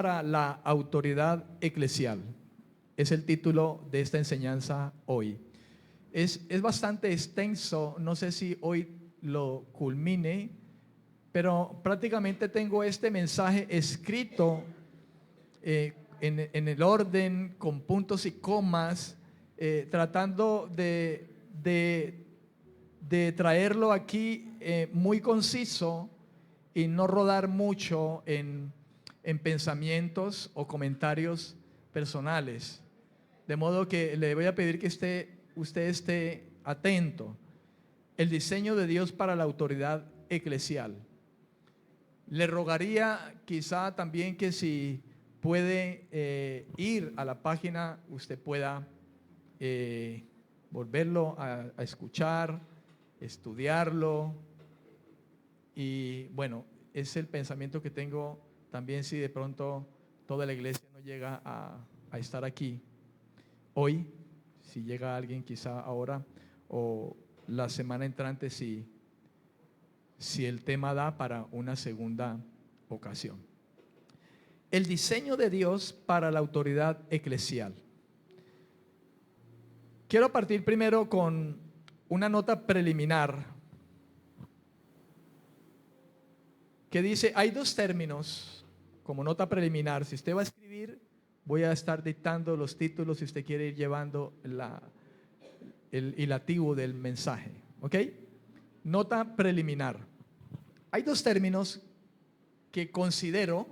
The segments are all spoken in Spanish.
Para la autoridad eclesial. Es el título de esta enseñanza hoy. Es bastante extenso, no sé si hoy lo culmine, pero prácticamente tengo este mensaje escrito en el orden, con puntos y comas, tratando de traerlo aquí muy conciso y no rodar mucho en pensamientos o comentarios personales. De modo que le voy a pedir que usted esté atento. El diseño de Dios para la autoridad eclesial. Le rogaría quizá también que si puede ir a la página, usted pueda volverlo a escuchar, estudiarlo. Y bueno, es el pensamiento que tengo también si de pronto toda la iglesia no llega a estar aquí hoy, si llega alguien quizá ahora o la semana entrante, si el tema da para una segunda ocasión. El diseño de Dios para la autoridad eclesial. Quiero partir primero con una nota preliminar que dice, hay dos términos como nota preliminar. Si usted va a escribir, voy a estar dictando los títulos si usted quiere ir llevando el hilativo del mensaje. ¿Ok? Nota preliminar. Hay dos términos que considero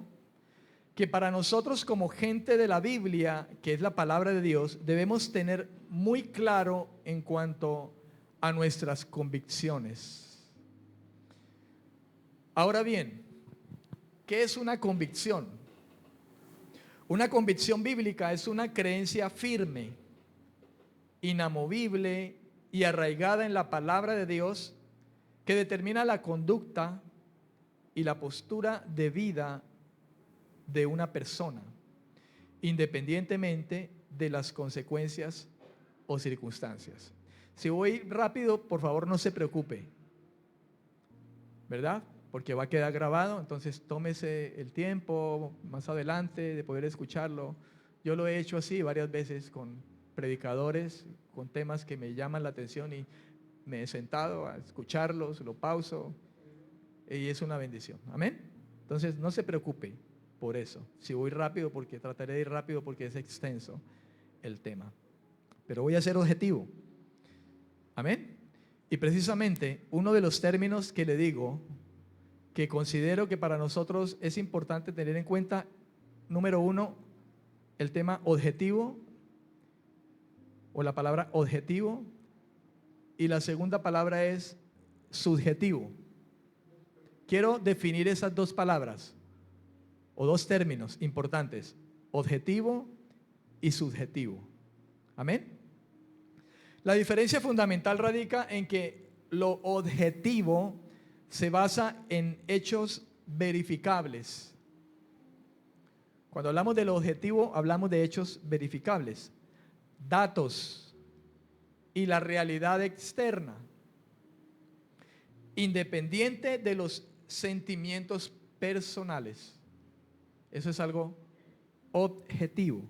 que para nosotros como gente de la Biblia, que es la palabra de Dios, debemos tener muy claro en cuanto a nuestras convicciones. Ahora bien, ¿qué es una convicción? Una convicción bíblica es una creencia firme, inamovible y arraigada en la palabra de Dios que determina la conducta y la postura de vida de una persona, independientemente de las consecuencias o circunstancias. Si voy rápido, por favor no se preocupe, ¿verdad? Porque va a quedar grabado, entonces tómese el tiempo más adelante de poder escucharlo. Yo lo he hecho así varias veces con predicadores, con temas que me llaman la atención y me he sentado a escucharlos, lo pauso y es una bendición. Amén. Entonces no se preocupe por eso. Si voy rápido, porque trataré de ir rápido porque es extenso el tema. Pero voy a ser objetivo. Amén. Y precisamente uno de los términos que le digo, que considero que para nosotros es importante tener en cuenta, número uno, el tema objetivo o la palabra objetivo, y la segunda palabra es subjetivo. Quiero definir esas dos palabras o dos términos importantes, objetivo y subjetivo. Amén. La diferencia fundamental radica en que lo objetivo se basa en hechos verificables. Cuando hablamos de lo objetivo, hablamos de hechos verificables, datos y la realidad externa, independiente de los sentimientos personales. Eso es algo objetivo.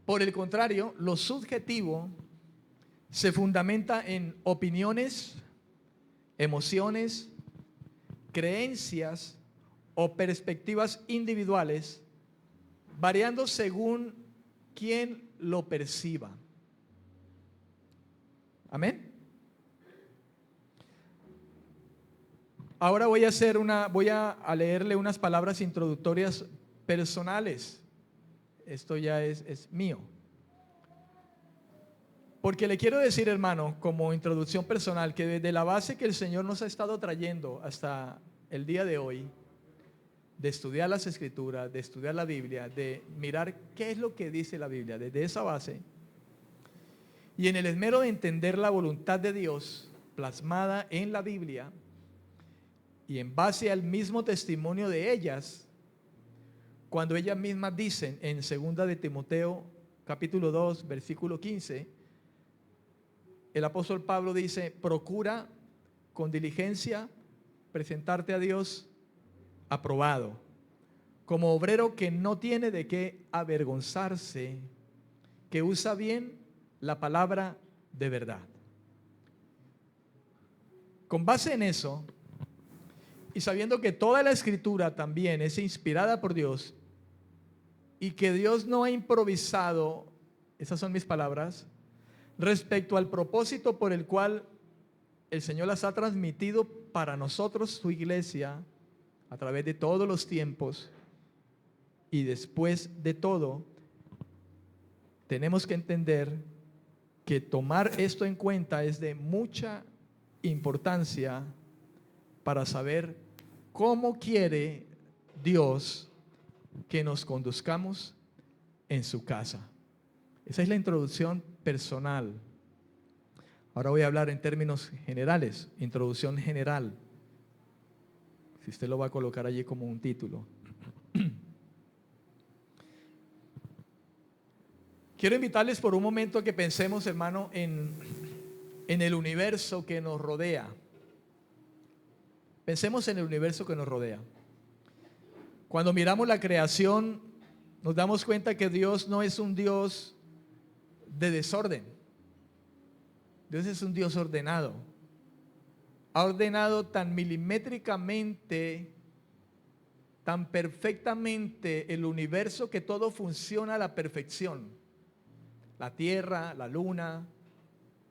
Por el contrario, lo subjetivo se fundamenta en opiniones, emociones, creencias o perspectivas individuales, variando según quien lo perciba. Amén. Ahora voy a leerle unas palabras introductorias personales. Esto ya es mío. Porque le quiero decir, hermano, como introducción personal, que desde la base que el Señor nos ha estado trayendo hasta el día de hoy, de estudiar las Escrituras, de estudiar la Biblia, de mirar qué es lo que dice la Biblia, desde esa base, y en el esmero de entender la voluntad de Dios plasmada en la Biblia, y en base al mismo testimonio de ellas, cuando ellas mismas dicen en 2 de Timoteo capítulo 2 versículo 15, el apóstol Pablo dice, procura con diligencia presentarte a Dios aprobado, como obrero que no tiene de qué avergonzarse, que usa bien la palabra de verdad. Con base en eso, y sabiendo que toda la escritura también es inspirada por Dios, y que Dios no ha improvisado, esas son mis palabras, respecto al propósito por el cual el Señor las ha transmitido para nosotros, su iglesia, a través de todos los tiempos, y después de todo, tenemos que entender que tomar esto en cuenta es de mucha importancia para saber cómo quiere Dios que nos conduzcamos en su casa. Esa es la introducción personal. Ahora voy a hablar en términos generales, introducción general. Si usted lo va a colocar allí como un título. Quiero invitarles por un momento a que pensemos, hermano, en el universo que nos rodea. Pensemos en el universo que nos rodea. Cuando miramos la creación, nos damos cuenta que Dios no es un Dios de desorden. Dios es un Dios ordenado. Ha ordenado tan milimétricamente, tan perfectamente el universo que todo funciona a la perfección. La tierra, la luna,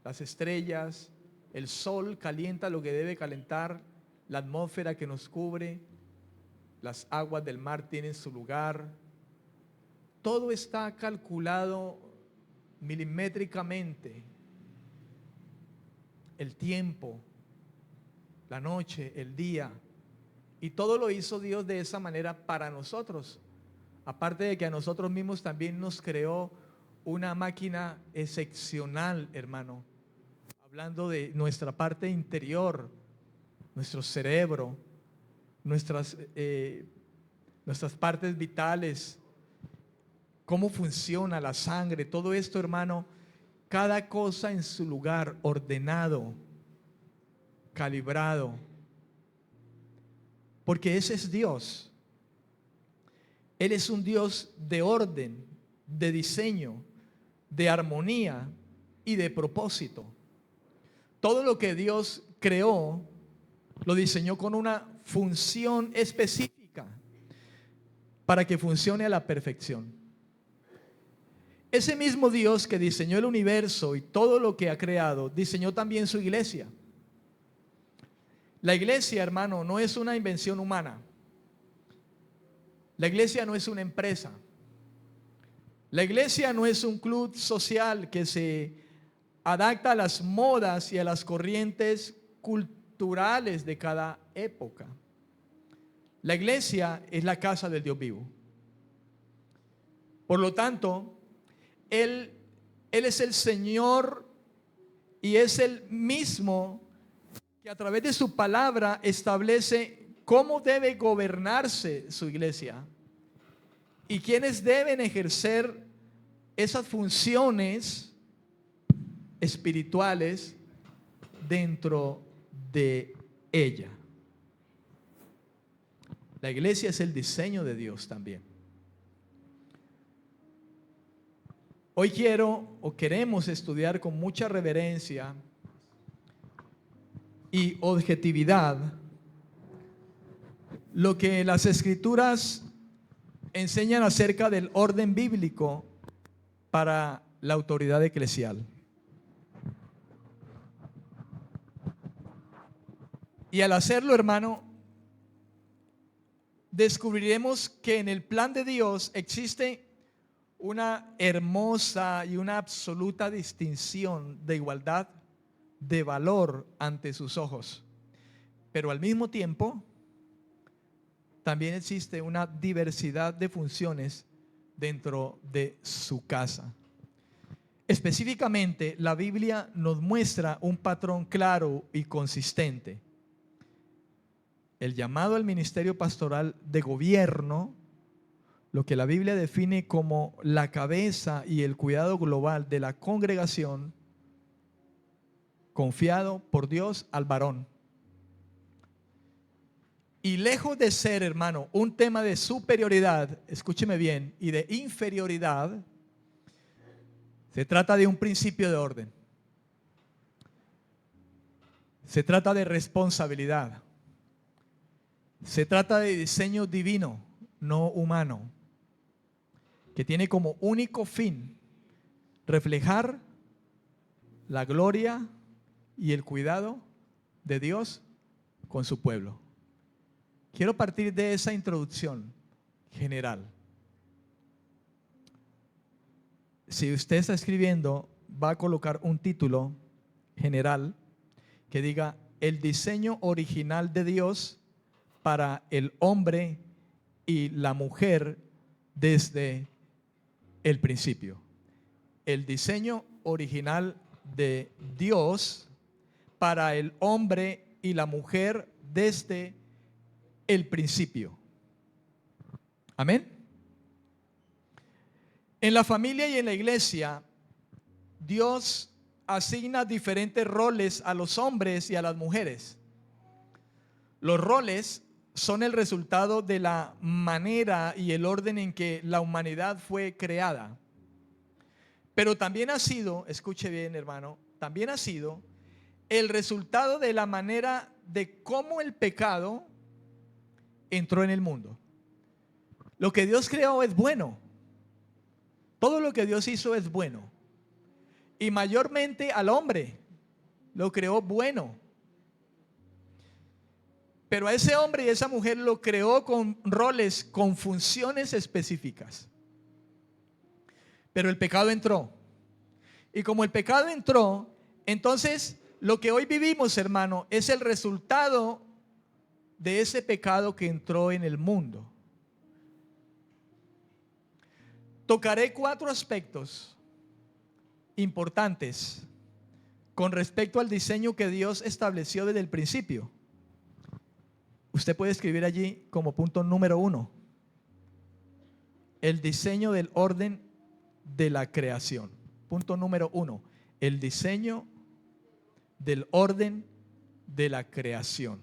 las estrellas, el sol calienta lo que debe calentar, la atmósfera que nos cubre, las aguas del mar tienen su lugar. Todo está calculado milimétricamente. El tiempo, la noche, el día, y todo lo hizo Dios de esa manera para nosotros. Aparte de que a nosotros mismos también nos creó una máquina excepcional, hermano. Hablando de nuestra parte interior, nuestro cerebro, nuestras partes vitales, cómo funciona la sangre, todo esto, hermano, cada cosa en su lugar, ordenado, calibrado, porque ese es Dios. Él es un Dios de orden, de diseño, de armonía y de propósito. Todo lo que Dios creó, lo diseñó con una función específica para que funcione a la perfección. Ese mismo Dios que diseñó el universo y todo lo que ha creado, diseñó también su iglesia. La iglesia, hermano, no es una invención humana. La iglesia no es una empresa. La iglesia no es un club social que se adapta a las modas y a las corrientes culturales de cada época. La iglesia es la casa del Dios vivo. Por lo tanto, Él es el Señor y es el mismo que a través de su palabra establece cómo debe gobernarse su iglesia y quiénes deben ejercer esas funciones espirituales dentro de ella. La iglesia es el diseño de Dios también. Hoy queremos estudiar con mucha reverencia y objetividad lo que las escrituras enseñan acerca del orden bíblico para la autoridad eclesial. Y al hacerlo, hermano, descubriremos que en el plan de Dios existe una hermosa y una absoluta distinción de igualdad de valor ante sus ojos. Pero al mismo tiempo, también existe una diversidad de funciones dentro de su casa. Específicamente, la Biblia nos muestra un patrón claro y consistente. El llamado al ministerio pastoral de gobierno, lo que la Biblia define como la cabeza y el cuidado global de la congregación, confiado por Dios al varón. Y lejos de ser, hermano, un tema de superioridad, escúcheme bien, y de inferioridad, se trata de un principio de orden. Se trata de responsabilidad. Se trata de diseño divino, no humano, que tiene como único fin reflejar la gloria y el cuidado de Dios con su pueblo. Quiero partir de esa introducción general. Si usted está escribiendo, va a colocar un título general que diga: el diseño original de Dios para el hombre y la mujer desde el principio. El diseño original de Dios para el hombre y la mujer desde el principio. Amén. En la familia y en la iglesia, Dios asigna diferentes roles a los hombres y a las mujeres. Los roles son el resultado de la manera y el orden en que la humanidad fue creada. Pero también ha sido, escuche bien, hermano, también ha sido el resultado de la manera de cómo el pecado entró en el mundo. Lo que Dios creó es bueno. Todo lo que Dios hizo es bueno. Y mayormente al hombre lo creó bueno. Pero a ese hombre y a esa mujer lo creó con roles, con funciones específicas. Pero el pecado entró. Y como el pecado entró, entonces lo que hoy vivimos, hermano, es el resultado de ese pecado que entró en el mundo. Tocaré 4 aspectos importantes con respecto al diseño que Dios estableció desde el principio. Usted puede escribir allí como punto número 1: el diseño del orden de la creación. Punto número 1: el diseño del orden de la creación.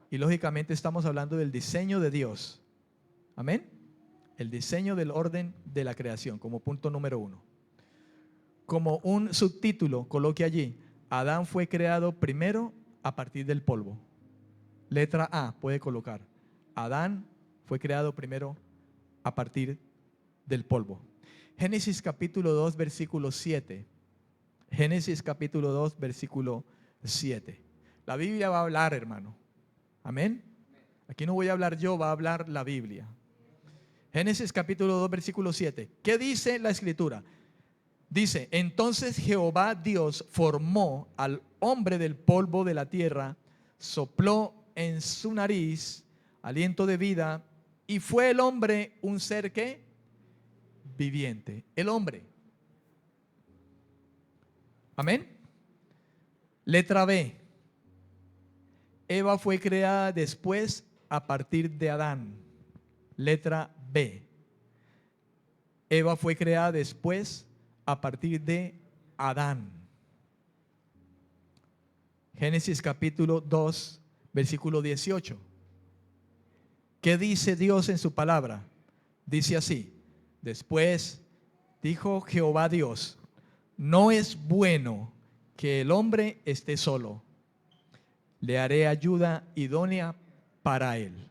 Y lógicamente estamos hablando del diseño de Dios. Amén. El diseño del orden de la creación como punto número 1. Como un subtítulo, coloque allí: Adán fue creado primero a partir del polvo. Letra A puede colocar: Adán fue creado primero a partir del polvo. Génesis capítulo 2 versículo 7. Génesis capítulo 2 versículo 7. La Biblia va a hablar, hermano. Amén. Aquí no voy a hablar yo, va a hablar la Biblia. Génesis capítulo 2 versículo 7. ¿Qué dice la escritura? Dice: entonces Jehová Dios formó al hombre del polvo de la tierra, sopló en su nariz aliento de vida, y fue el hombre un ser ¿qué? Viviente. El hombre. Amén. Letra B: Eva fue creada después a partir de Adán. Letra B: Eva fue creada después a partir de Adán. Génesis capítulo 2 versículo 18. ¿Qué dice Dios en su palabra? Dice así: después dijo Jehová Dios: no es bueno que el hombre esté solo, le haré ayuda idónea para él.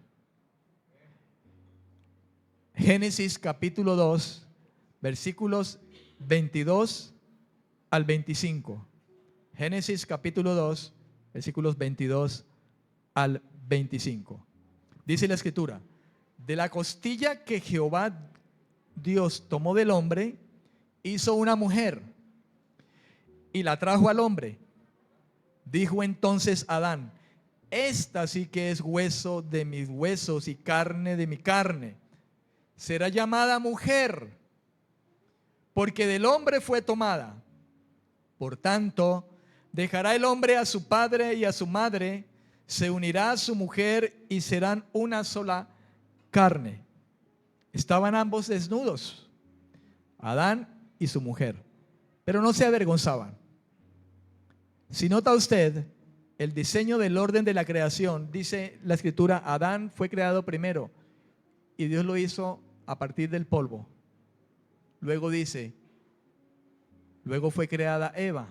Génesis capítulo 2 versículos 22 al 25. Génesis capítulo 2 versículos 22 al 25. Dice la escritura: de la costilla que Jehová Dios tomó del hombre, hizo una mujer y la trajo al hombre. Dijo entonces Adán: esta sí que es hueso de mis huesos y carne de mi carne. Será llamada mujer, porque del hombre fue tomada. Por tanto, dejará el hombre a su padre y a su madre, se unirá a su mujer y serán una sola carne. Estaban ambos desnudos, Adán y su mujer, pero no se avergonzaban. Si nota usted, el diseño del orden de la creación, dice la Escritura, Adán fue creado primero y Dios lo hizo a partir del polvo. Luego dice, luego fue creada Eva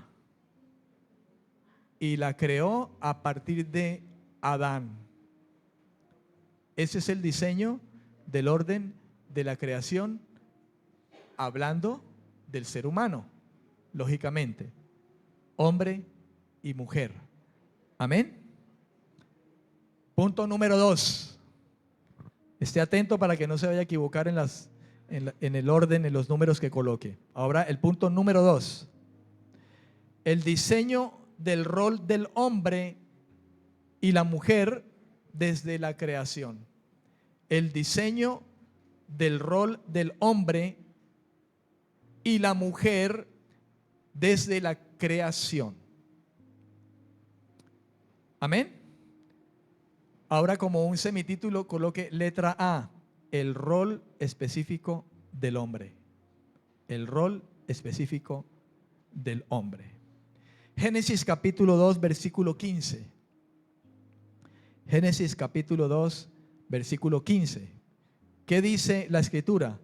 y la creó a partir de Adán. Ese es el diseño del orden de la creación, hablando del ser humano, lógicamente, hombre y mujer. Amén. Punto número 2. Esté atento para que no se vaya a equivocar en el orden, en los números que coloque. Ahora el punto número 2. El diseño del rol del hombre y la mujer desde la creación. El diseño del rol del hombre y la mujer desde la creación. Amén. Ahora, como un semitítulo, coloque letra A, el rol específico del hombre. El rol específico del hombre. Génesis capítulo 2, versículo 15. Génesis capítulo 2, versículo 15. ¿Qué dice la Escritura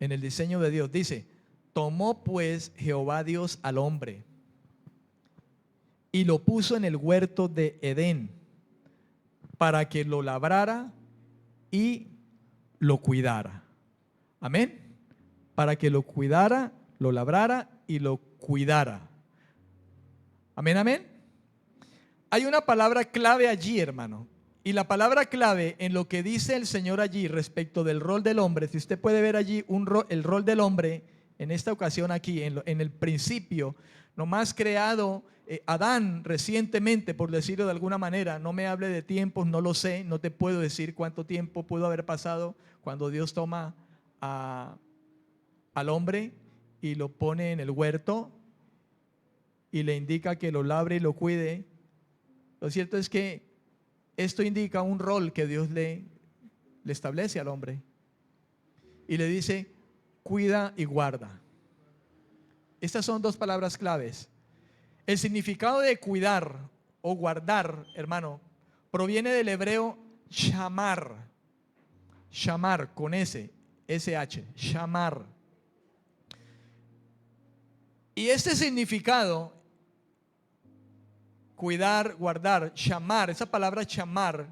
en el diseño de Dios? Dice, tomó pues Jehová Dios al hombre y lo puso en el huerto de Edén para que lo labrara y lo cuidara. Amén. Para que lo cuidara, lo labrara y lo cuidara. Amén, amén. Hay una palabra clave allí, hermano. Y la palabra clave en lo que dice el Señor allí respecto del rol del hombre, si usted puede ver allí el rol del hombre, en esta ocasión aquí, en el principio, nomás creado Adán recientemente, por decirlo de alguna manera. No me hable de tiempos, no lo sé, no te puedo decir cuánto tiempo pudo haber pasado cuando Dios toma al hombre y lo pone en el huerto y le indica que lo labre y lo cuide. Lo cierto es que esto indica un rol que Dios le establece al hombre y le dice, cuida y guarda. Estas son dos palabras claves. El significado de cuidar o guardar, hermano, proviene del hebreo shamar. Shamar con S, SH, shamar. Y este significado, cuidar, guardar, shamar, esa palabra shamar,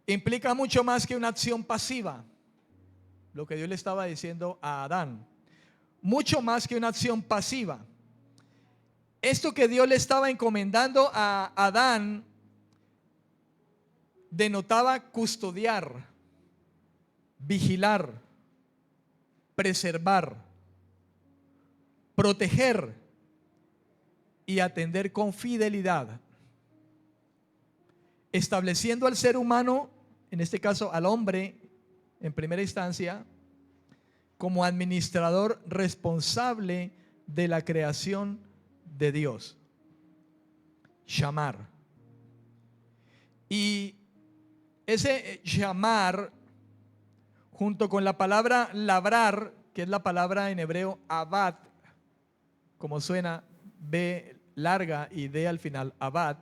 implica mucho más que una acción pasiva. Lo que Dios le estaba diciendo a Adán. Mucho más que una acción pasiva. Esto que Dios le estaba encomendando a Adán denotaba custodiar, vigilar, preservar, proteger y atender con fidelidad, estableciendo al ser humano, en este caso al hombre, en primera instancia, como administrador responsable de la creación de Dios. Shamar. Y ese shamar, junto con la palabra labrar, que es la palabra en hebreo abad, como suena, B larga y D al final, abad,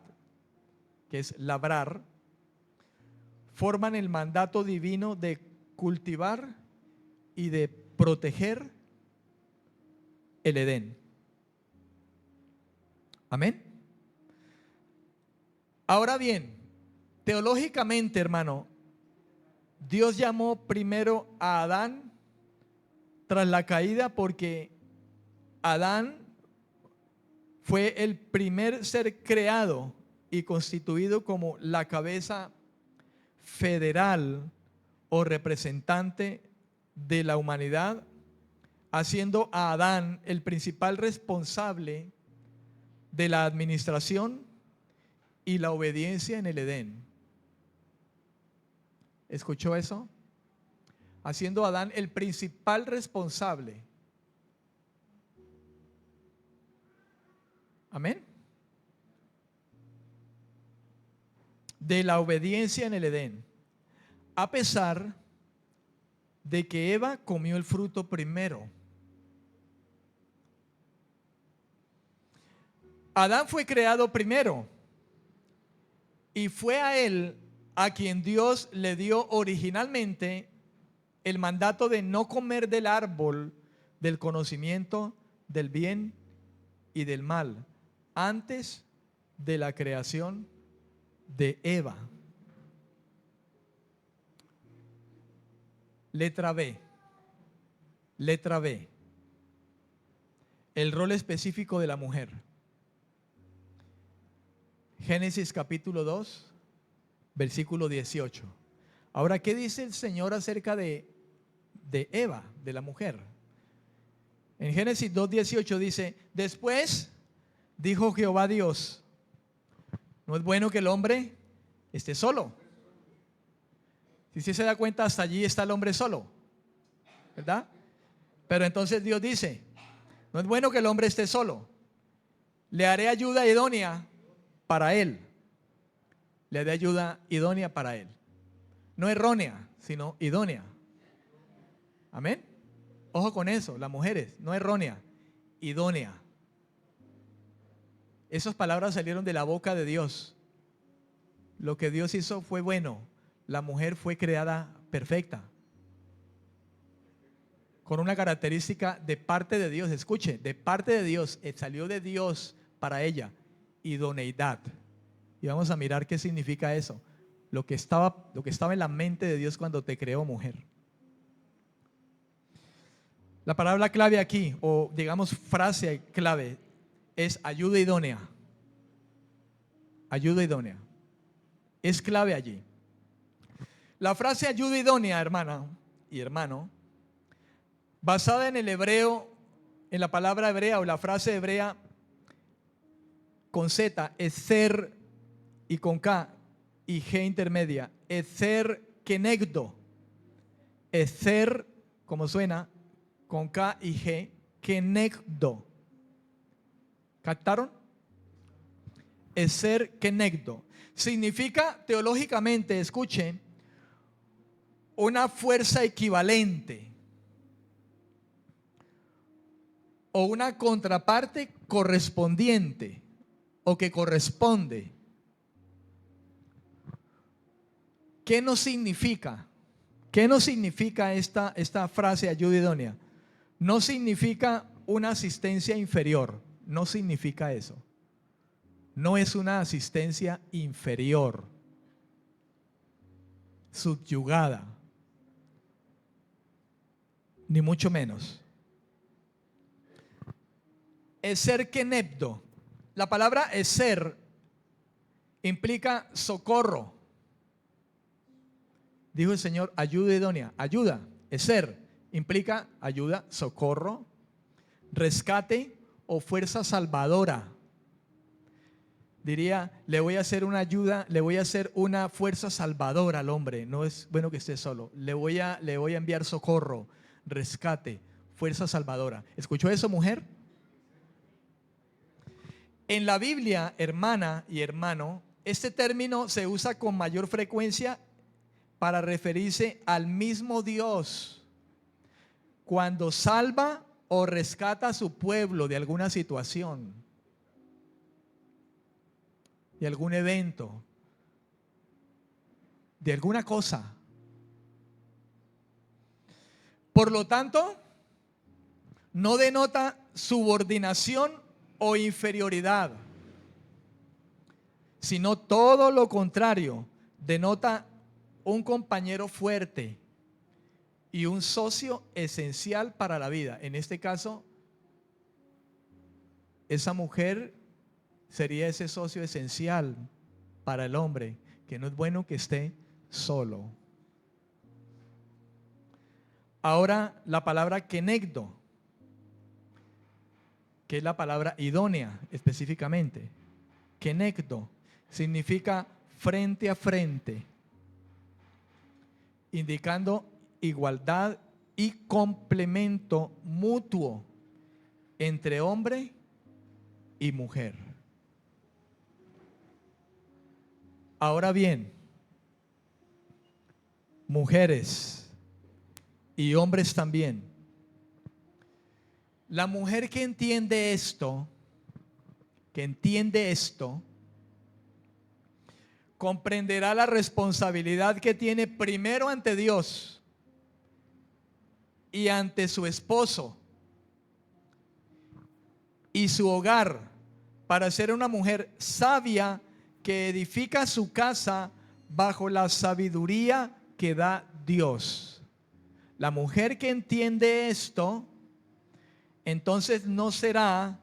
que es labrar, forman el mandato divino de cultivar y de proteger el Edén. Amén. Ahora bien, teológicamente, hermano, Dios llamó primero a Adán tras la caída porque Adán fue el primer ser creado y constituido como la cabeza federal o representante de la humanidad, haciendo a Adán el principal responsable de la administración y la obediencia en el Edén. ¿Escuchó eso? Haciendo a Adán el principal responsable. Amén. De la obediencia en el Edén. A pesar de que Eva comió el fruto primero. Adán fue creado primero y fue a él a quien Dios le dio originalmente el mandato de no comer del árbol del conocimiento del bien y del mal antes de la creación de Eva. Letra B. Letra B. El rol específico de la mujer. Génesis capítulo 2, versículo 18. Ahora, ¿qué dice el Señor acerca de Eva, de la mujer? En Génesis 2:18 dice: después dijo Jehová Dios, no es bueno que el hombre esté solo. Si usted se da cuenta, hasta allí está el hombre solo, ¿verdad? Pero entonces Dios dice: no es bueno que el hombre esté solo, le haré ayuda idónea para él. Le haré ayuda idónea para él. No errónea, sino idónea. Amén. Ojo con eso, las mujeres, no errónea, idónea. Esas palabras salieron de la boca de Dios. Lo que Dios hizo fue bueno. La mujer fue creada perfecta, con una característica de parte de Dios. Escuche, de parte de Dios, salió de Dios para ella, idoneidad. Y vamos a mirar qué significa eso. Lo que estaba en la mente de Dios cuando te creó, mujer. La palabra clave aquí, o digamos frase clave, es ayuda idónea. Ayuda idónea. Es clave allí. La frase ayuda idónea, hermana y hermano, basada en el hebreo, en la palabra hebrea o la frase hebrea con Z, ezer y con K y G intermedia, ezer kenegdo. Ezer, como suena, con K y G, kenegdo. ¿Captaron? Ezer kenegdo. Significa teológicamente, escuchen, una fuerza equivalente o una contraparte correspondiente o que corresponde. ¿Qué nos significa? ¿Qué nos significa esta frase ayuda idónea? No significa una asistencia inferior, no significa eso. No es una asistencia inferior, subyugada, ni mucho menos. Ezer kenegdo. La palabra ezer implica socorro. Dijo el Señor, ayuda idónea. Ayuda, ezer, implica ayuda, socorro, rescate o fuerza salvadora. Diría, le voy a hacer una ayuda, le voy a hacer una fuerza salvadora al hombre. No es bueno que esté solo. Le voy a enviar socorro, rescate, fuerza salvadora. ¿Escuchó eso, mujer? En la Biblia, hermana y hermano, este término se usa con mayor frecuencia para referirse al mismo Dios cuando salva o rescata a su pueblo de alguna situación, de algún evento, de alguna cosa. Por lo tanto, no denota subordinación o inferioridad, sino todo lo contrario, denota un compañero fuerte y un socio esencial para la vida. En este caso, esa mujer sería ese socio esencial para el hombre, que no es bueno que esté solo. Ahora la palabra kenegdo, que es la palabra idónea específicamente. Kenegdo significa frente a frente, indicando igualdad y complemento mutuo entre hombre y mujer. Ahora bien, mujeres y hombres también, la mujer que entiende esto que entiende esto, comprenderá la responsabilidad que tiene primero ante Dios y ante su esposo y su hogar, para ser una mujer sabia que edifica su casa bajo la sabiduría que da Dios. La mujer que entiende esto, entonces no será,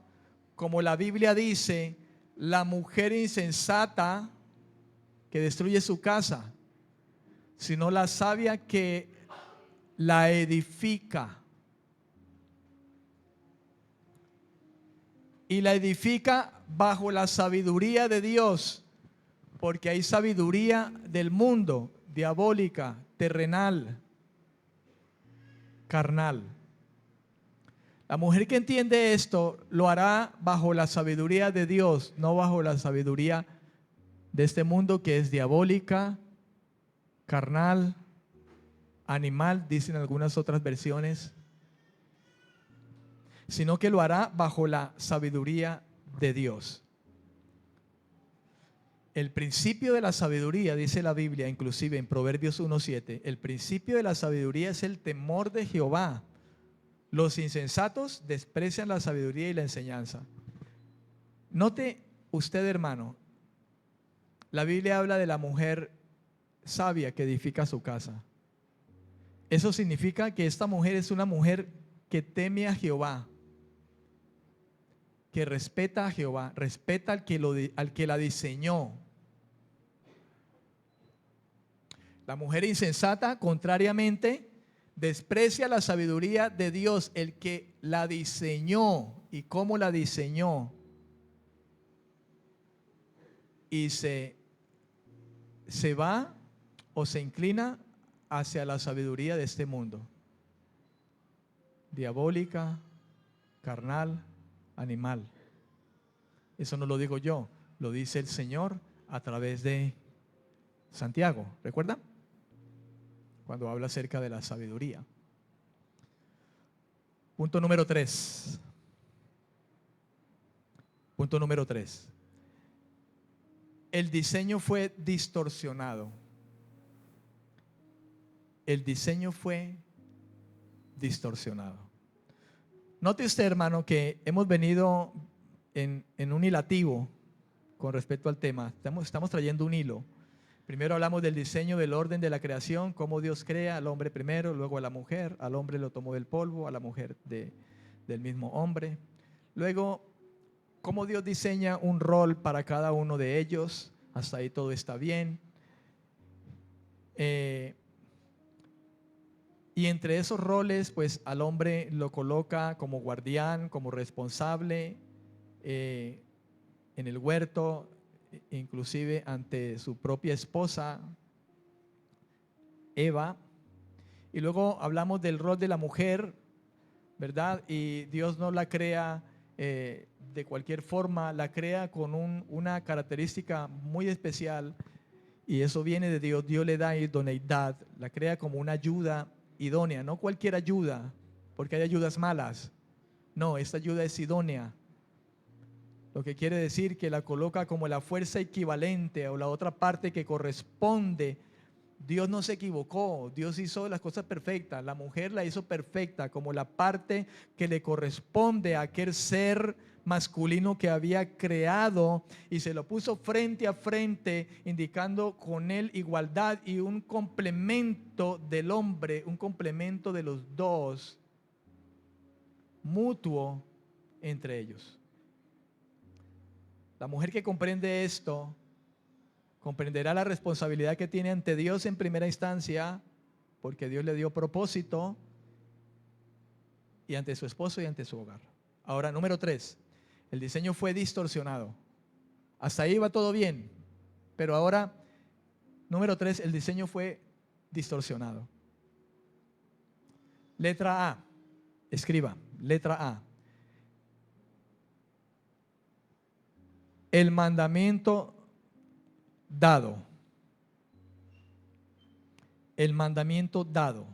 como la Biblia dice, la mujer insensata que destruye su casa, sino la sabia que la edifica. Y la edifica bajo la sabiduría de Dios, porque hay sabiduría del mundo, diabólica, terrenal, carnal. La mujer que entiende esto lo hará bajo la sabiduría de Dios, no bajo la sabiduría de este mundo que es diabólica, carnal, animal, dicen algunas otras versiones, sino que lo hará bajo la sabiduría de Dios. El principio de la sabiduría, dice la Biblia, inclusive en Proverbios 1:7, el principio de la sabiduría es el temor de Jehová. Los insensatos desprecian la sabiduría y la enseñanza. Note usted, hermano, la Biblia habla de la mujer sabia que edifica su casa. Eso significa que esta mujer es una mujer que teme a Jehová, que respeta a Jehová, respeta al que la diseñó. La mujer insensata, contrariamente, desprecia la sabiduría de Dios, el que la diseñó y cómo la diseñó, y se va o se inclina hacia la sabiduría de este mundo, diabólica, carnal, animal. Eso no lo digo yo, lo dice el Señor a través de Santiago, ¿recuerdan? Cuando habla acerca de la sabiduría. Punto número 3. Punto número 3. El diseño fue distorsionado. El diseño fue distorsionado. Note usted, hermano, que hemos venido en un hilativo con respecto al tema. Estamos trayendo un hilo. Primero hablamos del diseño, del orden de la creación, cómo Dios crea al hombre primero, luego a la mujer. Al hombre lo tomó del polvo, a la mujer del mismo hombre. Luego, cómo Dios diseña un rol para cada uno de ellos. Hasta ahí todo está bien. Y entre esos roles, pues al hombre lo coloca como guardián, como responsable en el huerto, inclusive ante su propia esposa, Eva. Y luego hablamos del rol de la mujer, ¿verdad? Y Dios no la crea de cualquier forma, la crea con una característica muy especial, y eso viene de Dios. Dios le da idoneidad, la crea como una ayuda idónea, no cualquier ayuda, porque hay ayudas malas. No, esta ayuda es idónea. Lo que quiere decir que la coloca como la fuerza equivalente o la otra parte que corresponde. Dios no se equivocó, Dios hizo las cosas perfectas, la mujer la hizo perfecta como la parte que le corresponde a aquel ser masculino que había creado, y se lo puso frente a frente, indicando con él igualdad y un complemento del hombre, un complemento de los dos, mutuo entre ellos. La mujer que comprende esto comprenderá la responsabilidad que tiene ante Dios en primera instancia, porque Dios le dio propósito, y ante su esposo y ante su hogar. Ahora, número 3, el diseño fue distorsionado. Hasta ahí va todo bien, pero ahora, número 3, el diseño fue distorsionado. Letra A, escriba, letra A. El mandamiento dado. El mandamiento dado.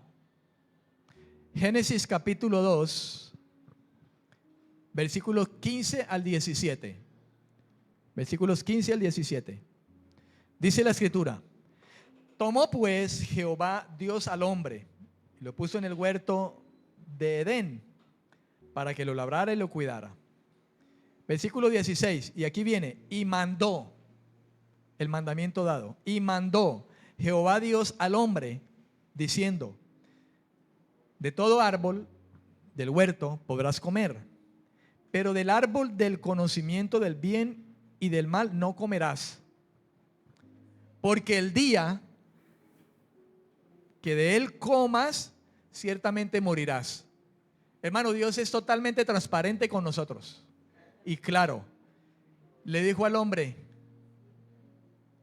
Génesis capítulo 2, versículos 15 al 17. versículos 15 al 17. Dice la escritura: tomó pues Jehová Dios al hombre y lo puso en el huerto de Edén para que lo labrara y lo cuidara. Versículo 16, y aquí viene: y mandó, el mandamiento dado, y mandó Jehová Dios al hombre diciendo: de todo árbol del huerto podrás comer, pero del árbol del conocimiento del bien y del mal no comerás, porque el día que de él comas, ciertamente morirás. Hermano, Dios es totalmente transparente con nosotros. Y claro, le dijo al hombre: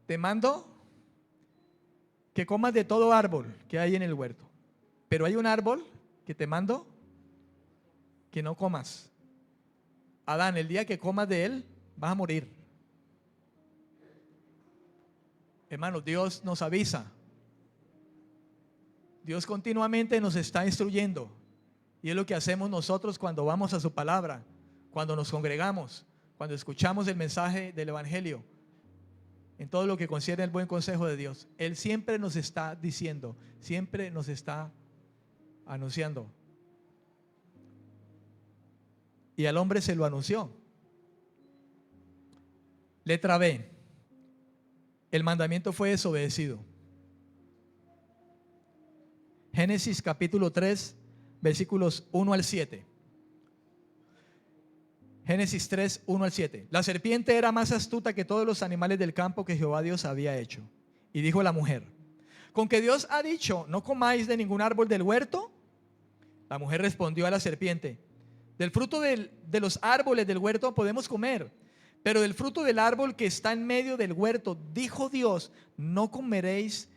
te mando que comas de todo árbol que hay en el huerto, pero hay un árbol que te mando que no comas. Adán, el día que comas de él, vas a morir. Hermano, Dios nos avisa. Dios continuamente nos está instruyendo. Y es lo que hacemos nosotros cuando vamos a su palabra, cuando nos congregamos, cuando escuchamos el mensaje del evangelio, en todo lo que concierne el buen consejo de Dios. Él siempre nos está diciendo, siempre nos está anunciando. Y al hombre se lo anunció. Letra B: el mandamiento fue desobedecido. Génesis capítulo 3, versículos 1 al 7. Génesis 3, 1 al 7. La serpiente era más astuta que todos los animales del campo que Jehová Dios había hecho. Y dijo la mujer: ¿con que Dios ha dicho, no comáis de ningún árbol del huerto? La mujer respondió a la serpiente: del fruto de los árboles del huerto podemos comer, pero del fruto del árbol que está en medio del huerto, dijo Dios, no comeréis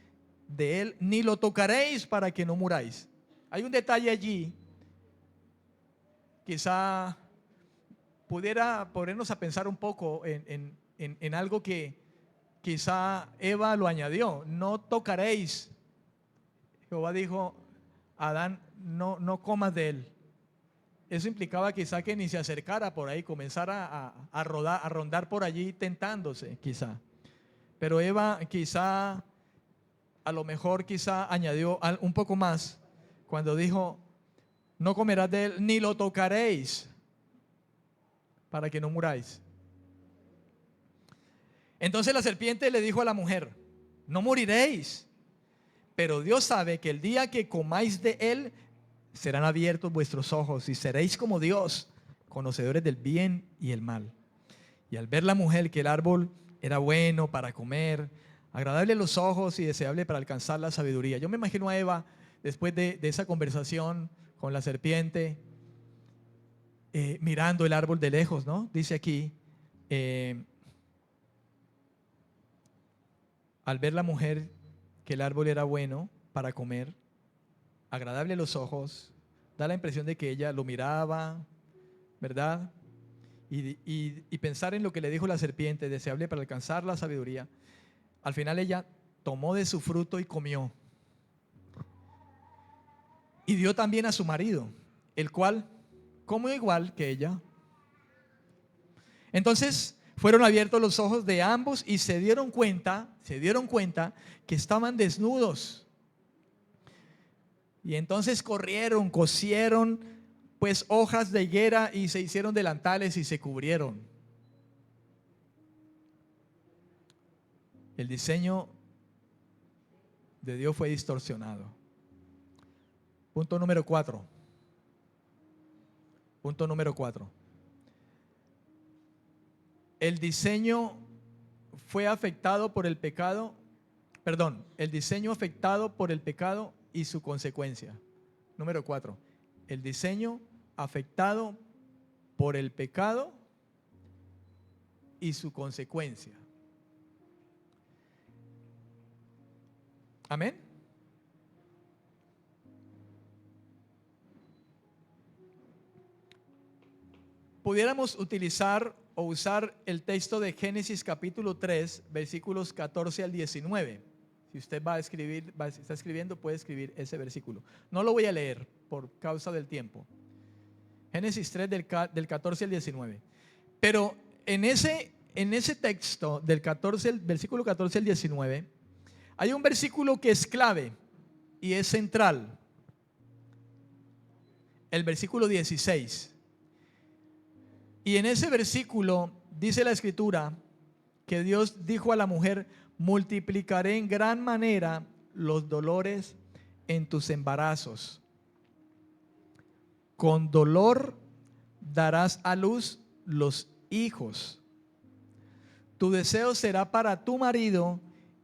de él, ni lo tocaréis para que no muráis. Hay un detalle allí, quizá pudiera ponernos a pensar un poco en algo que quizá Eva lo añadió: no tocaréis. Jehová dijo a Adán: no comas de él. Eso implicaba quizá que ni se acercara por ahí, comenzara a rondar por allí tentándose quizá. Pero Eva quizá, a lo mejor quizá añadió un poco más cuando dijo: no comerás de él, ni lo tocaréis para que no muráis. Entonces la serpiente le dijo a la mujer: no moriréis, pero Dios sabe que el día que comáis de él, serán abiertos vuestros ojos y seréis como Dios, conocedores del bien y el mal. Y al ver la mujer que el árbol era bueno para comer, agradable a los ojos y deseable para alcanzar la sabiduría. Yo me imagino a Eva, después de esa conversación con la serpiente, mirando el árbol de lejos, ¿no? Dice aquí, al ver la mujer que el árbol era bueno para comer, agradable a los ojos, da la impresión de que ella lo miraba, ¿verdad? Y pensar en lo que le dijo la serpiente, deseable para alcanzar la sabiduría. Al final ella tomó de su fruto y comió. Y dio también a su marido, el cual comió igual que ella. Entonces fueron abiertos los ojos de ambos y se dieron cuenta que estaban desnudos. Y entonces corrieron, cosieron pues hojas de higuera y se hicieron delantales y se cubrieron. El diseño de Dios fue distorsionado. Punto número 4. Punto número 4. El diseño fue afectado por el pecado, el diseño afectado por el pecado y su consecuencia. Número 4. El diseño afectado por el pecado y su consecuencia. Amén. Pudiéramos utilizar o usar el texto de Génesis capítulo 3, versículos 14 al 19. Si usted va a escribir, está escribiendo, puede escribir ese versículo. No lo voy a leer por causa del tiempo. Génesis 3 del 14 al 19. Pero en en ese texto del 14, el versículo 14 al 19, hay un versículo que es clave y es central. El versículo 16. Y en ese versículo dice la escritura que Dios dijo a la mujer: multiplicaré en gran manera los dolores en tus embarazos. Con dolor darás a luz los hijos. Tu deseo será para tu marido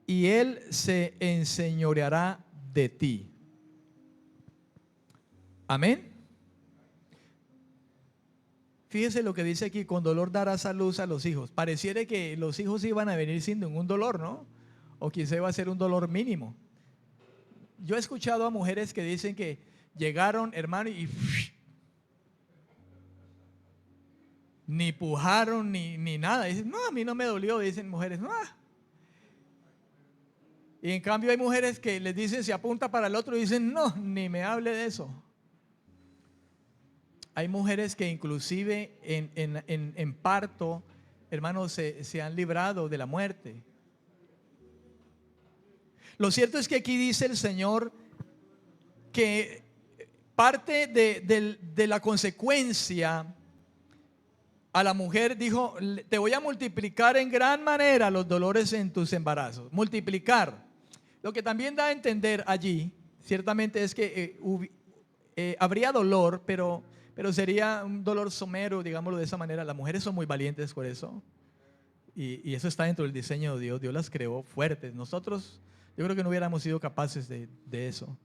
y él se enseñoreará de ti. Amén. Fíjese lo que dice aquí: con dolor darás a luz a los hijos. Pareciera que los hijos iban a venir sin ningún dolor, ¿no? O quizá iba a ser un dolor mínimo. Yo he escuchado a mujeres que dicen que llegaron, hermano, y ni pujaron ni nada. Dicen: no, a mí no me dolió. Dicen mujeres: no. Y en cambio hay mujeres que les dicen, se apunta para el otro y dicen: no, ni me hable de eso. Hay mujeres que inclusive en parto, hermanos, se han librado de la muerte. Lo cierto es que aquí dice el Señor que parte de la consecuencia a la mujer, dijo: te voy a multiplicar en gran manera los dolores en tus embarazos. Multiplicar. Lo que también da a entender allí, ciertamente, es que habría dolor, pero sería un dolor somero, digámoslo de esa manera. Las mujeres son muy valientes por eso. Y eso está dentro del diseño de Dios. Dios las creó fuertes. Nosotros, yo creo que no hubiéramos sido capaces de eso.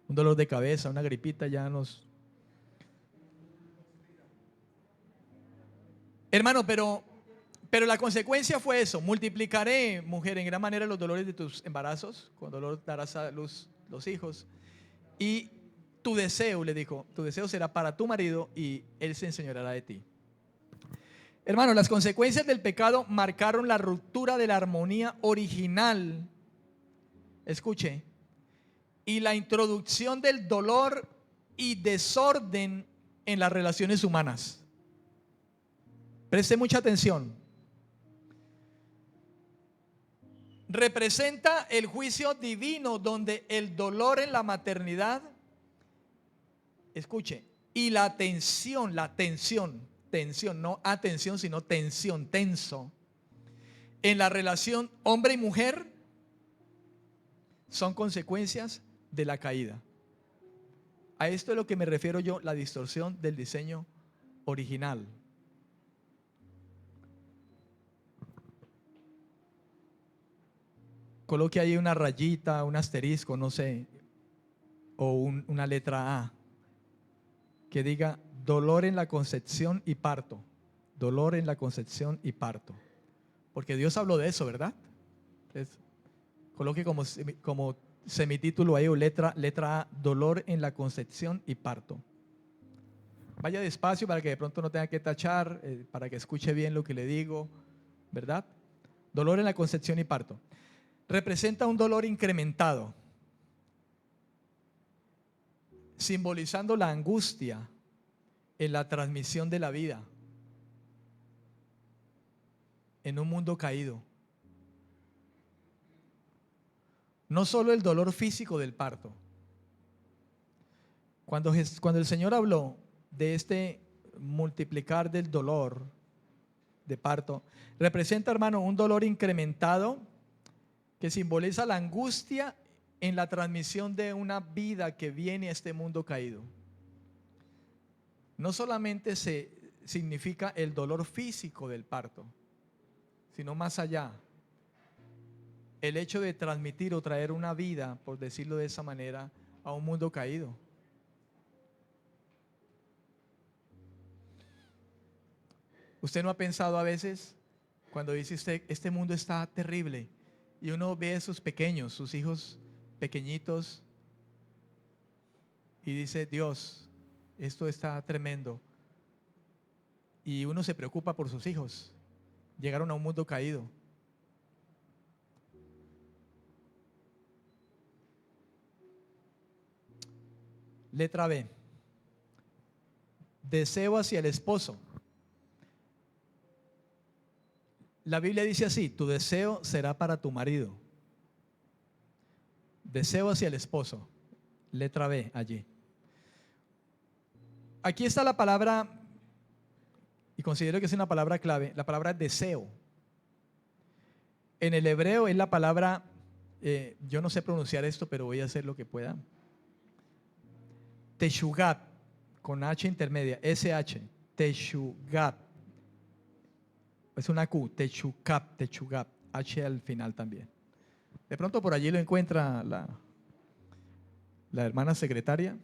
Un dolor de cabeza, una gripita ya nos... Hermano, pero la consecuencia fue eso: multiplicaré, mujer, en gran manera los dolores de tus embarazos. Con dolor darás a luz los hijos. Y tu deseo, le dijo, tu deseo será para tu marido y él se enseñoreará de ti. Hermano, las consecuencias del pecado marcaron la ruptura de la armonía original. Escuche. Y la introducción del dolor y desorden en las relaciones humanas. Preste mucha atención. Representa el juicio divino, donde el dolor en la maternidad, escuche, y la tensión, no atención, sino tensión, tenso, en la relación hombre y mujer, son consecuencias de la caída. A esto es lo que me refiero yo, la distorsión del diseño original. Coloque ahí una rayita, un asterisco, no sé, o una letra A, que diga: dolor en la concepción y parto. Dolor en la concepción y parto. Porque Dios habló de eso, ¿verdad? Entonces, coloque como semitítulo ahí, o letra A: dolor en la concepción y parto. Vaya despacio para que de pronto no tenga que tachar, para que escuche bien lo que le digo, ¿verdad? Dolor en la concepción y parto. Representa un dolor incrementado, simbolizando la angustia en la transmisión de la vida en un mundo caído. No solo el dolor físico del parto. Cuando el Señor habló de este multiplicar del dolor de parto, representa, hermano, un dolor incrementado que simboliza la angustia en la transmisión de una vida que viene a este mundo caído. No solamente significa el dolor físico del parto, sino más allá, el hecho de transmitir o traer una vida, por decirlo de esa manera, a un mundo caído. ¿Usted no ha pensado a veces, cuando dice usted: este mundo está terrible, y uno ve a sus pequeños, sus hijos pequeñitos, y dice: Dios, esto está tremendo, y uno se preocupa por sus hijos, llegaron a un mundo caído? Letra B: deseo hacia el esposo. La Biblia dice así: tu deseo será para tu marido. Deseo hacia el esposo. Letra B allí. Aquí está la palabra, y considero que es una palabra clave, la palabra deseo. En el hebreo es la palabra, yo no sé pronunciar esto, pero voy a hacer lo que pueda. Teshugat, con H intermedia, SH, Teshugat. Es una Q, Techugab, H al final también. De pronto por allí lo encuentra la hermana secretaria.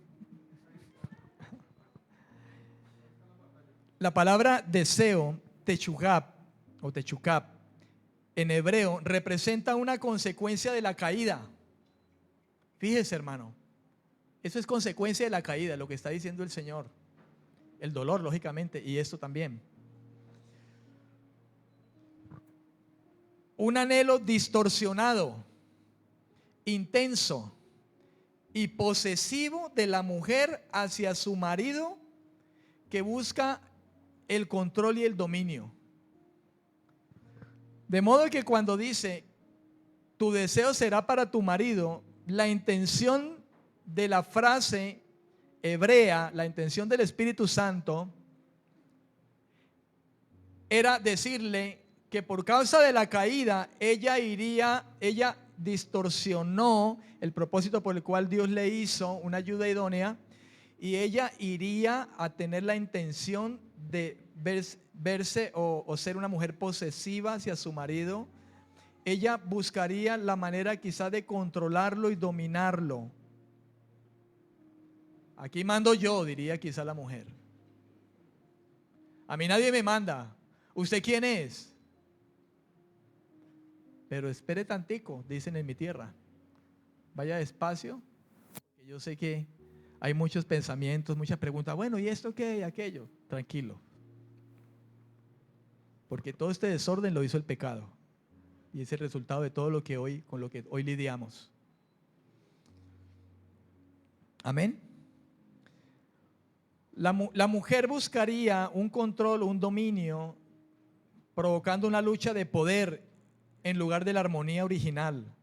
La palabra deseo, Techugab o Techukab, en hebreo representa una consecuencia de la caída. Fíjese, hermano, eso es consecuencia de la caída, lo que está diciendo el Señor. El dolor, lógicamente, y esto también. Un anhelo distorsionado, intenso y posesivo de la mujer hacia su marido, que busca el control y el dominio. De modo que cuando dice tu deseo será para tu marido, la intención de la frase hebrea, la intención del Espíritu Santo, era decirle que por causa de la caída ella distorsionó el propósito por el cual Dios le hizo una ayuda idónea, y ella iría a tener la intención de verse o ser una mujer posesiva hacia su marido. Ella buscaría la manera quizá de controlarlo y dominarlo. Aquí mando yo, diría quizá la mujer. A mí nadie me manda. ¿Usted quién es? Pero espere tantico, dicen en mi tierra. Vaya despacio, que yo sé que hay muchos pensamientos, muchas preguntas. Bueno, ¿y esto qué? ¿Y aquello? Tranquilo. Porque todo este desorden lo hizo el pecado. Y es el resultado de todo lo que con lo que hoy lidiamos. Amén. La mujer buscaría un control, un dominio, provocando una lucha de poder en lugar de la armonía original.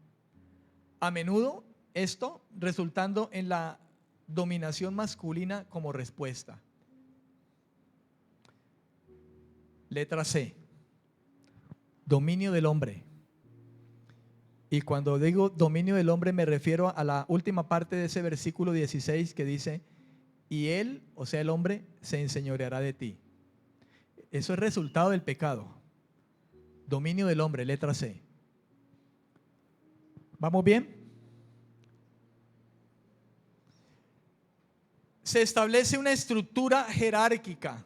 A menudo esto resultando en la dominación masculina como respuesta. Letra C, dominio del hombre. Y cuando digo dominio del hombre me refiero a la última parte de ese versículo 16 que dice: y él, o sea el hombre, se enseñoreará de ti. Eso es resultado del pecado. Dominio del hombre, letra C. ¿Vamos bien? Se establece una estructura jerárquica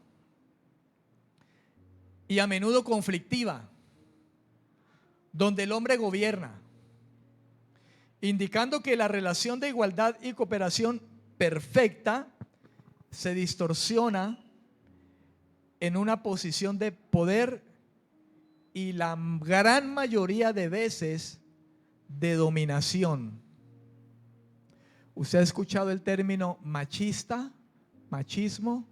y a menudo conflictiva, donde el hombre gobierna, indicando que la relación de igualdad y cooperación perfecta se distorsiona en una posición de poder y la gran mayoría de veces de dominación. ¿Usted ha escuchado el término machista, machismo?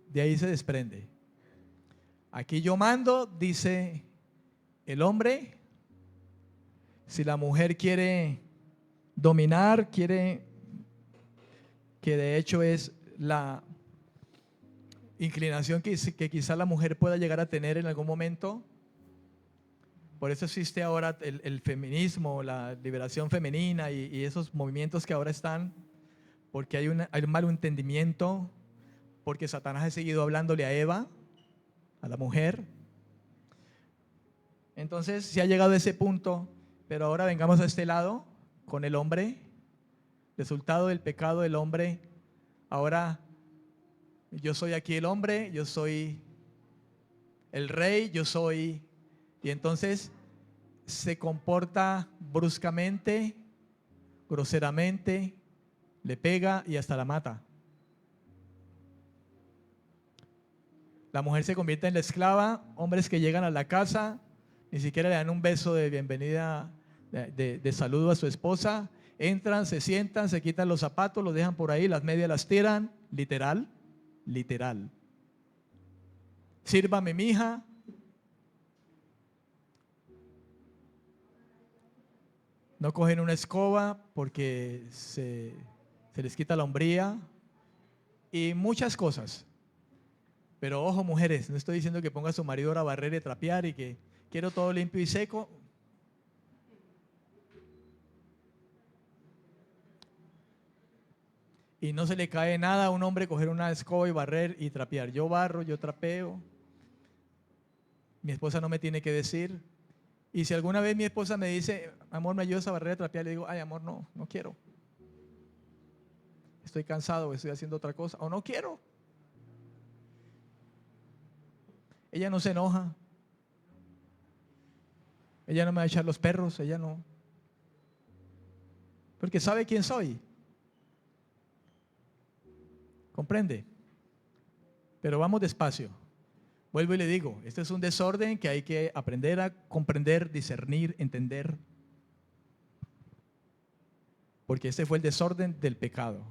De ahí se desprende. Aquí yo mando, dice el hombre. Si la mujer quiere dominar, que de hecho es la inclinación que quizá la mujer pueda llegar a tener en algún momento. Por eso existe ahora el feminismo, la liberación femenina y esos movimientos que ahora están, porque hay un mal entendimiento, porque Satanás ha seguido hablándole a Eva, a la mujer. Entonces se ha llegado a ese punto, pero ahora vengamos a este lado con el hombre. Resultado del pecado del hombre. Ahora yo soy aquí el hombre, yo soy el rey, y entonces se comporta bruscamente, groseramente, le pega y hasta la mata. La mujer se convierte en la esclava. Hombres que llegan a la casa, ni siquiera le dan un beso de bienvenida, de saludo a su esposa. Entran, se sientan, se quitan los zapatos, los dejan por ahí, las medias las tiran. Literal. Sírvame, mija. no cogen una escoba porque se les quita la hombría y muchas cosas. Pero ojo, mujeres, no estoy diciendo que ponga a su marido a barrer y trapear y que quiero todo limpio y seco. Y no se le cae nada a un hombre coger una escoba y barrer y trapear. Yo barro, yo trapeo. Mi esposa no me tiene que decir. Y si alguna vez mi esposa me dice, amor, ¿me ayudas a barrer y trapear? Le digo, ay, amor, no quiero. Estoy cansado, estoy haciendo otra cosa. O no quiero. Ella no se enoja. Ella no me va a echar los perros, ella no. Porque sabe quién soy. ¿Comprende? Pero vamos despacio. Vuelvo y le digo, este es un desorden que hay que aprender a comprender, discernir, entender. Porque este fue el desorden del pecado.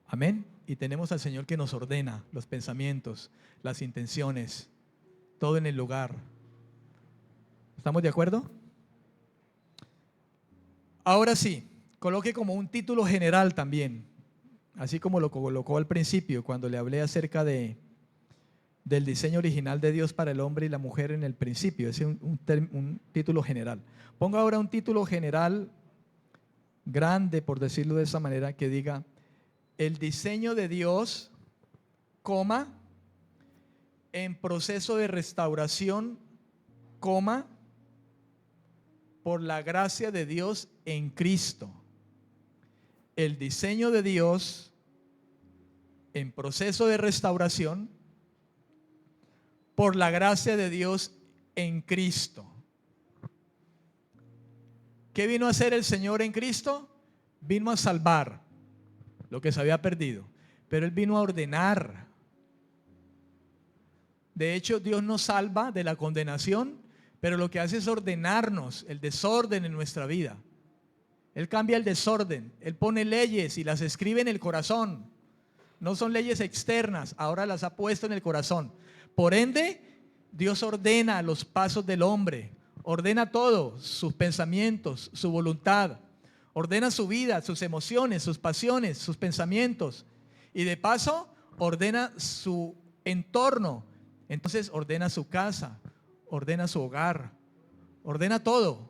Amén. Y tenemos al Señor que nos ordena los pensamientos, las intenciones, todo en el lugar. ¿Estamos de acuerdo? Ahora sí, coloque como un título general también, así como lo colocó al principio cuando le hablé acerca del diseño original de Dios para el hombre y la mujer en el principio. Es un título general. Ponga ahora un título general grande, por decirlo de esa manera, que diga: el diseño de Dios, coma, en proceso de restauración, coma, por la gracia de Dios en Cristo. El diseño de Dios en proceso de restauración por la gracia de Dios en Cristo. ¿Qué vino a hacer el Señor en Cristo? Vino a salvar lo que se había perdido, pero Él vino a ordenar. De hecho, Dios nos salva de la condenación, pero lo que hace es ordenarnos el desorden en nuestra vida. Él cambia el desorden, Él pone leyes y las escribe en el corazón. No son leyes externas, ahora las ha puesto en el corazón. Por ende, Dios ordena los pasos del hombre, ordena todo, sus pensamientos, su voluntad, ordena su vida, sus emociones, sus pasiones, sus pensamientos, y de paso ordena su entorno. Entonces ordena su casa, ordena su hogar, ordena todo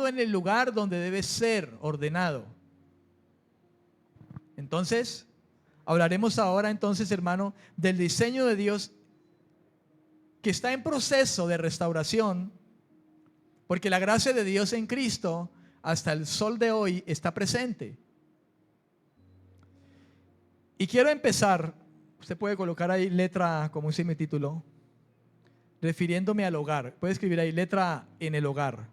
en el lugar donde debe ser ordenado. Entonces, hablaremos ahora entonces, hermano, del diseño de Dios que está en proceso de restauración, porque la gracia de Dios en Cristo hasta el sol de hoy está presente. Y quiero empezar, usted puede colocar ahí letra A, como dice mi título, refiriéndome al hogar. Puede escribir ahí letra A, en el hogar,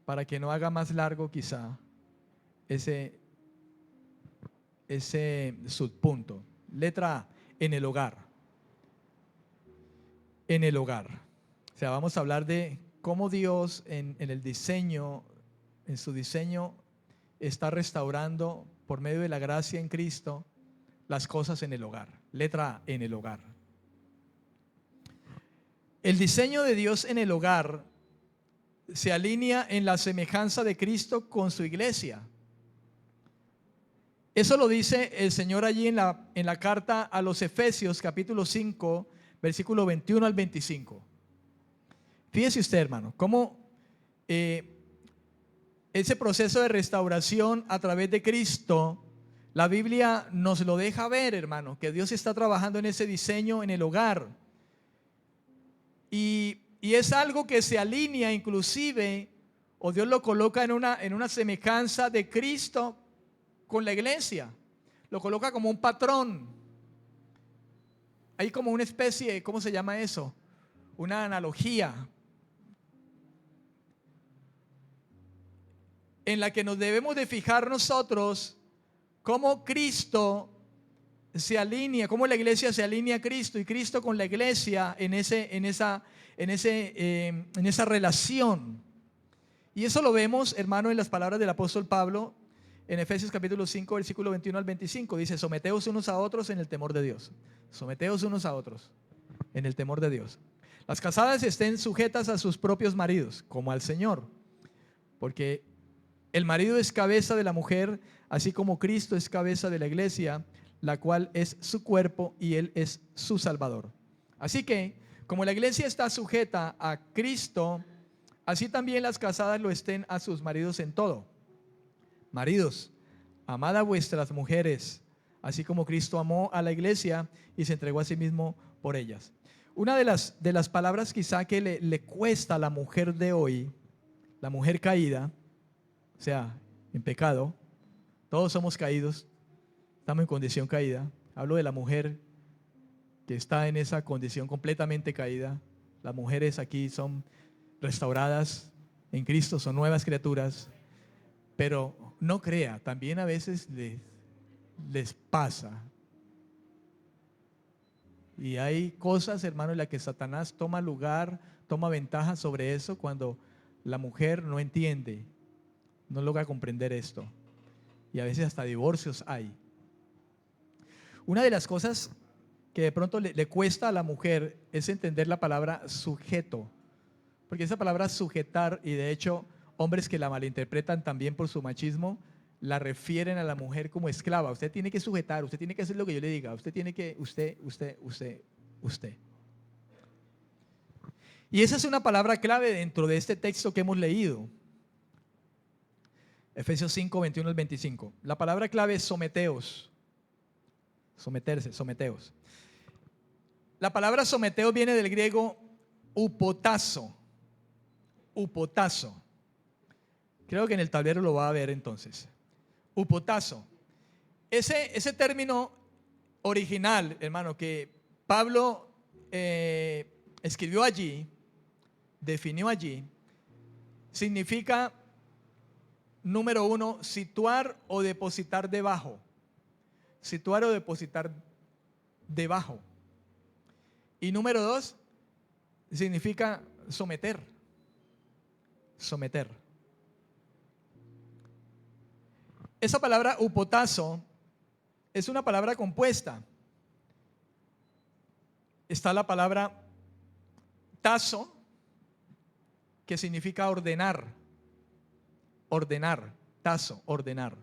para que no haga más largo quizá ese subpunto. Letra A, en el hogar. En el hogar. O sea, vamos a hablar de cómo Dios en el diseño, en su diseño, está restaurando por medio de la gracia en Cristo las cosas en el hogar. Letra A, en el hogar. El diseño de Dios en el hogar se alinea en la semejanza de Cristo con su iglesia. Eso lo dice el Señor allí en la carta a los Efesios, capítulo 5, versículo 21 al 25. Fíjese usted, hermano, cómo ese proceso de restauración a través de Cristo, la Biblia nos lo deja ver, hermano, que Dios está trabajando en ese diseño en el hogar. Y es algo que se alinea inclusive, o Dios lo coloca en una semejanza de Cristo con la iglesia. Lo coloca como un patrón. Hay como una especie, ¿cómo se llama eso? Una analogía en la que nos debemos de fijar nosotros cómo Cristo se alinea, cómo la iglesia se alinea a Cristo y Cristo con la iglesia en esa relación. Y eso lo vemos, hermano, en las palabras del apóstol Pablo en Efesios capítulo 5, versículo 21 al 25. Dice: someteos unos a otros en el temor de Dios. Someteos unos a otros en el temor de Dios. Las casadas estén sujetas a sus propios maridos, como al Señor, porque el marido es cabeza de la mujer, así como Cristo es cabeza de la iglesia, la cual es su cuerpo y Él es su Salvador. Así que, como la iglesia está sujeta a Cristo, así también las casadas lo estén a sus maridos en todo. Maridos, amad a vuestras mujeres, así como Cristo amó a la iglesia y se entregó a sí mismo por ellas. Una de las palabras quizá que le cuesta a la mujer de hoy, la mujer caída, o sea, en pecado, todos somos caídos, estamos en condición caída. Hablo de la mujer que está en esa condición completamente caída. Las mujeres aquí son restauradas en Cristo, son nuevas criaturas, pero no crea, también a veces les pasa. Y hay cosas, hermano, en las que Satanás toma lugar, toma ventaja sobre eso cuando la mujer no entiende, no logra comprender esto. Y a veces hasta divorcios hay. Una de las cosas que de pronto le cuesta a la mujer es entender la palabra sujeto. Porque esa palabra sujetar, y de hecho hombres que la malinterpretan también por su machismo, la refieren a la mujer como esclava. Usted tiene que sujetar, usted tiene que hacer lo que yo le diga, usted tiene que, usted. Y esa es una palabra clave dentro de este texto que hemos leído. Efesios 5, 21 al 25. La palabra clave es someteos. Someterse, someteos. La palabra someteos viene del griego upotazo. Upotazo. Creo que en el tablero lo va a ver entonces. Upotazo. Ese término original, hermano, que Pablo escribió allí, definió allí, significa, número uno, situar o depositar debajo. Situar o depositar debajo. Y número dos, significa someter. Someter. Esa palabra upotazo es una palabra compuesta. Está la palabra tazo, que significa ordenar. Ordenar, tazo, ordenar.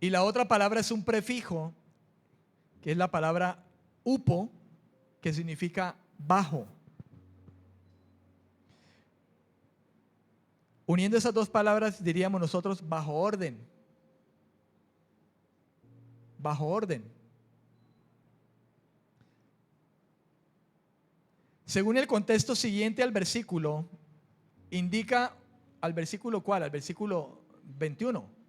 Y la otra palabra es un prefijo, que es la palabra upo, que significa bajo. Uniendo esas dos palabras diríamos nosotros bajo orden. Bajo orden. Según el contexto siguiente al versículo, indica al versículo ¿cuál? Al versículo 21.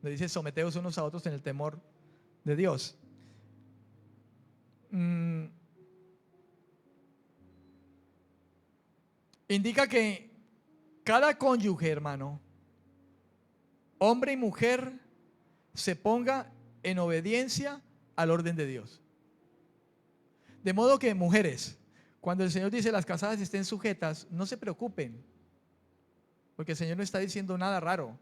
Le dice someteos unos a otros en el temor de Dios. Indica que cada cónyuge, hermano, hombre y mujer, se ponga en obediencia al orden de Dios. De modo que, mujeres, cuando el Señor dice las casadas estén sujetas, no se preocupen, porque el Señor no está diciendo nada raro.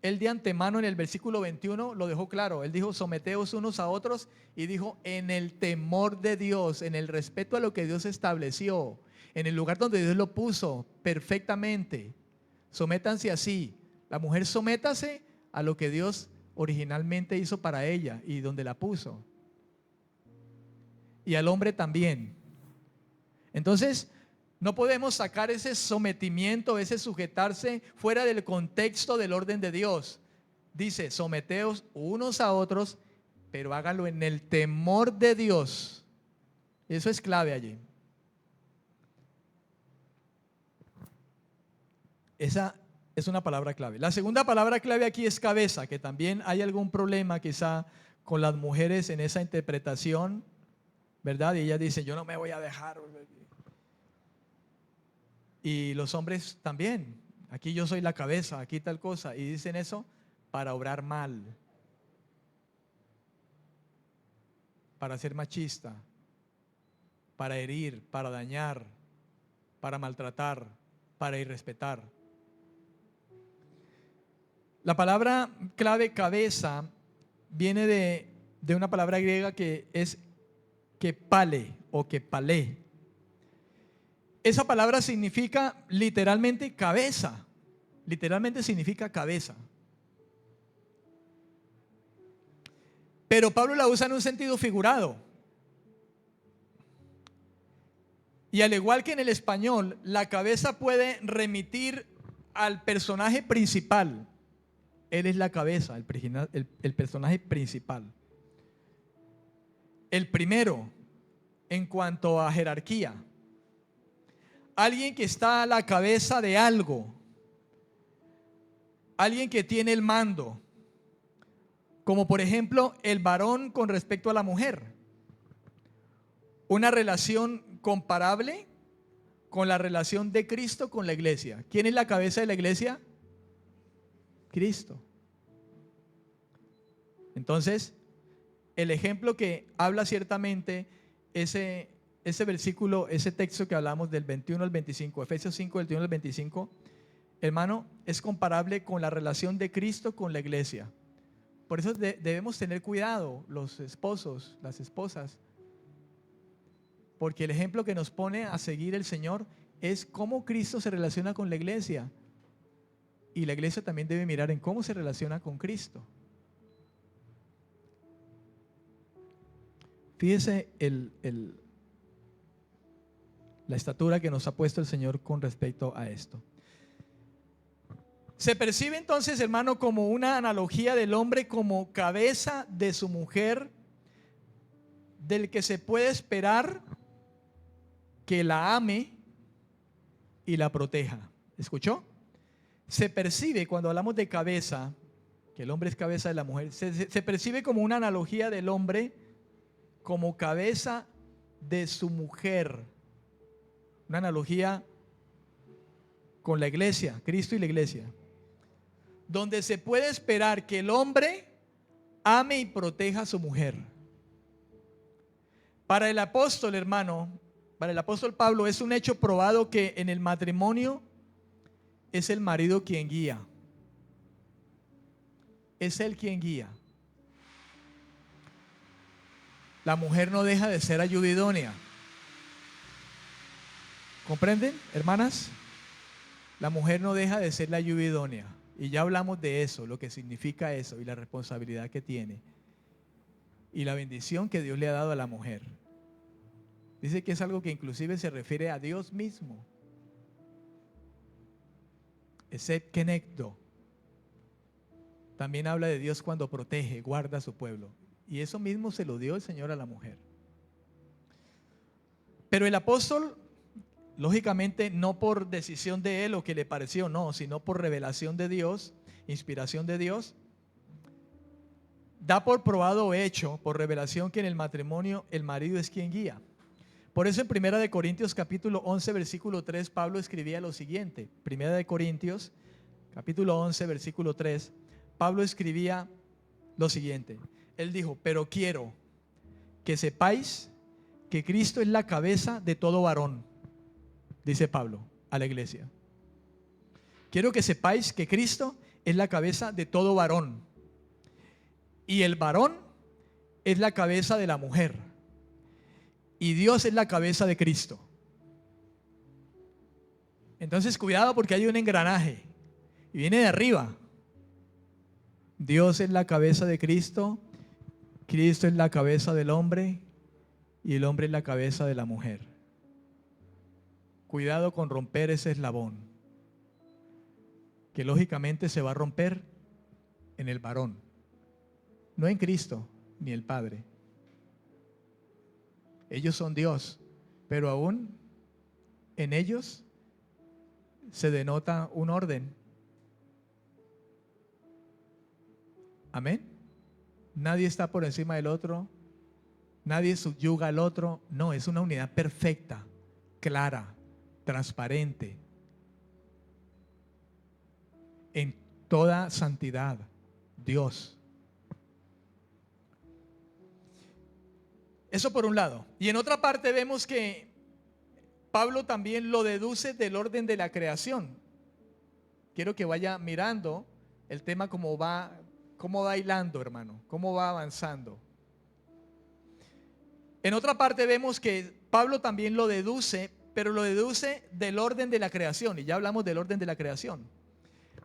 Él de antemano en el versículo 21 lo dejó claro. Él dijo someteos unos a otros y dijo en el temor de Dios, en el respeto a lo que Dios estableció, en el lugar donde Dios lo puso perfectamente. Sométanse así. La mujer sométase a lo que Dios originalmente hizo para ella y donde la puso. Y al hombre también. Entonces, no podemos sacar ese sometimiento, ese sujetarse fuera del contexto del orden de Dios. Dice, someteos unos a otros, pero háganlo en el temor de Dios. Eso es clave allí. Esa es una palabra clave. La segunda palabra clave aquí es cabeza, que también hay algún problema quizá con las mujeres en esa interpretación, ¿verdad? Y ellas dicen, yo no me voy a dejar. Y los hombres también. Aquí yo soy la cabeza, aquí tal cosa. Y dicen eso para obrar mal, para ser machista, para herir, para dañar, para maltratar, para irrespetar. La palabra clave cabeza viene de una palabra griega que es kepale o kepalé. Esa palabra significa literalmente cabeza. Literalmente significa cabeza. Pero Pablo la usa en un sentido figurado. Y al igual que en el español, la cabeza puede remitir al personaje principal. Él es la cabeza, el personaje principal. El primero en cuanto a jerarquía. Alguien que está a la cabeza de algo. Alguien que tiene el mando. Como por ejemplo el varón con respecto a la mujer. Una relación comparable con la relación de Cristo con la iglesia. ¿Quién es la cabeza de la iglesia? Cristo. Entonces, el ejemplo que habla ciertamente ese versículo, ese texto que hablamos del 21 al 25, Efesios 5, del 21 al 25, hermano, es comparable con la relación de Cristo con la iglesia. Por eso debemos tener cuidado, los esposos, las esposas, porque el ejemplo que nos pone a seguir el Señor es cómo Cristo se relaciona con la iglesia. Y la iglesia también debe mirar en cómo se relaciona con Cristo. Fíjese la estatura que nos ha puesto el Señor con respecto a esto. Se percibe entonces, hermano, como una analogía del hombre como cabeza de su mujer, del que se puede esperar que la ame y la proteja. ¿Escuchó? Se percibe cuando hablamos de cabeza, que el hombre es cabeza de la mujer, se percibe como una analogía del hombre como cabeza de su mujer. Una analogía con la iglesia, Cristo y la iglesia, donde se puede esperar que el hombre ame y proteja a su mujer. Para el apóstol, hermano, para el apóstol Pablo es un hecho probado que en el matrimonio es el marido quien guía. Es él quien guía. La mujer no deja de ser ayuda idónea. ¿Comprenden, hermanas? La mujer no deja de ser la ayuda idónea. Y ya hablamos de eso, lo que significa eso y la responsabilidad que tiene. Y la bendición que Dios le ha dado a la mujer. Dice que es algo que inclusive se refiere a Dios mismo. Esed kenegdo. También habla de Dios cuando protege, guarda a su pueblo. Y eso mismo se lo dio el Señor a la mujer. Pero el apóstol, lógicamente, no por decisión de él o que le pareció, no, sino por revelación de Dios, inspiración de Dios, da por probado o hecho, por revelación, que en el matrimonio el marido es quien guía. Por eso en 1 Corintios capítulo 11 versículo 3 Pablo escribía lo siguiente. 1 Corintios capítulo 11 versículo 3 Pablo escribía lo siguiente. Él dijo: pero quiero que sepáis que Cristo es la cabeza de todo varón, dice Pablo a la iglesia. Quiero que sepáis que Cristo es la cabeza de todo varón. Y el varón es la cabeza de la mujer. Y Dios es la cabeza de Cristo. Entonces cuidado, porque hay un engranaje y viene de arriba. Dios es la cabeza de Cristo, Cristo es la cabeza del hombre y el hombre es la cabeza de la mujer. Cuidado con romper ese eslabón, que lógicamente se va a romper en el varón, no en Cristo ni el Padre. Ellos son Dios, pero aún en ellos se denota un orden. Amén. Nadie está por encima del otro, nadie subyuga al otro. No, es una unidad perfecta, clara, transparente, en toda santidad. Dios. Eso por un lado. Y en otra parte vemos que Pablo también lo deduce del orden de la creación. Quiero que vaya mirando el tema cómo va hilando, hermano, cómo va avanzando. En otra parte vemos que Pablo también lo deduce, pero lo deduce del orden de la creación, y ya hablamos del orden de la creación.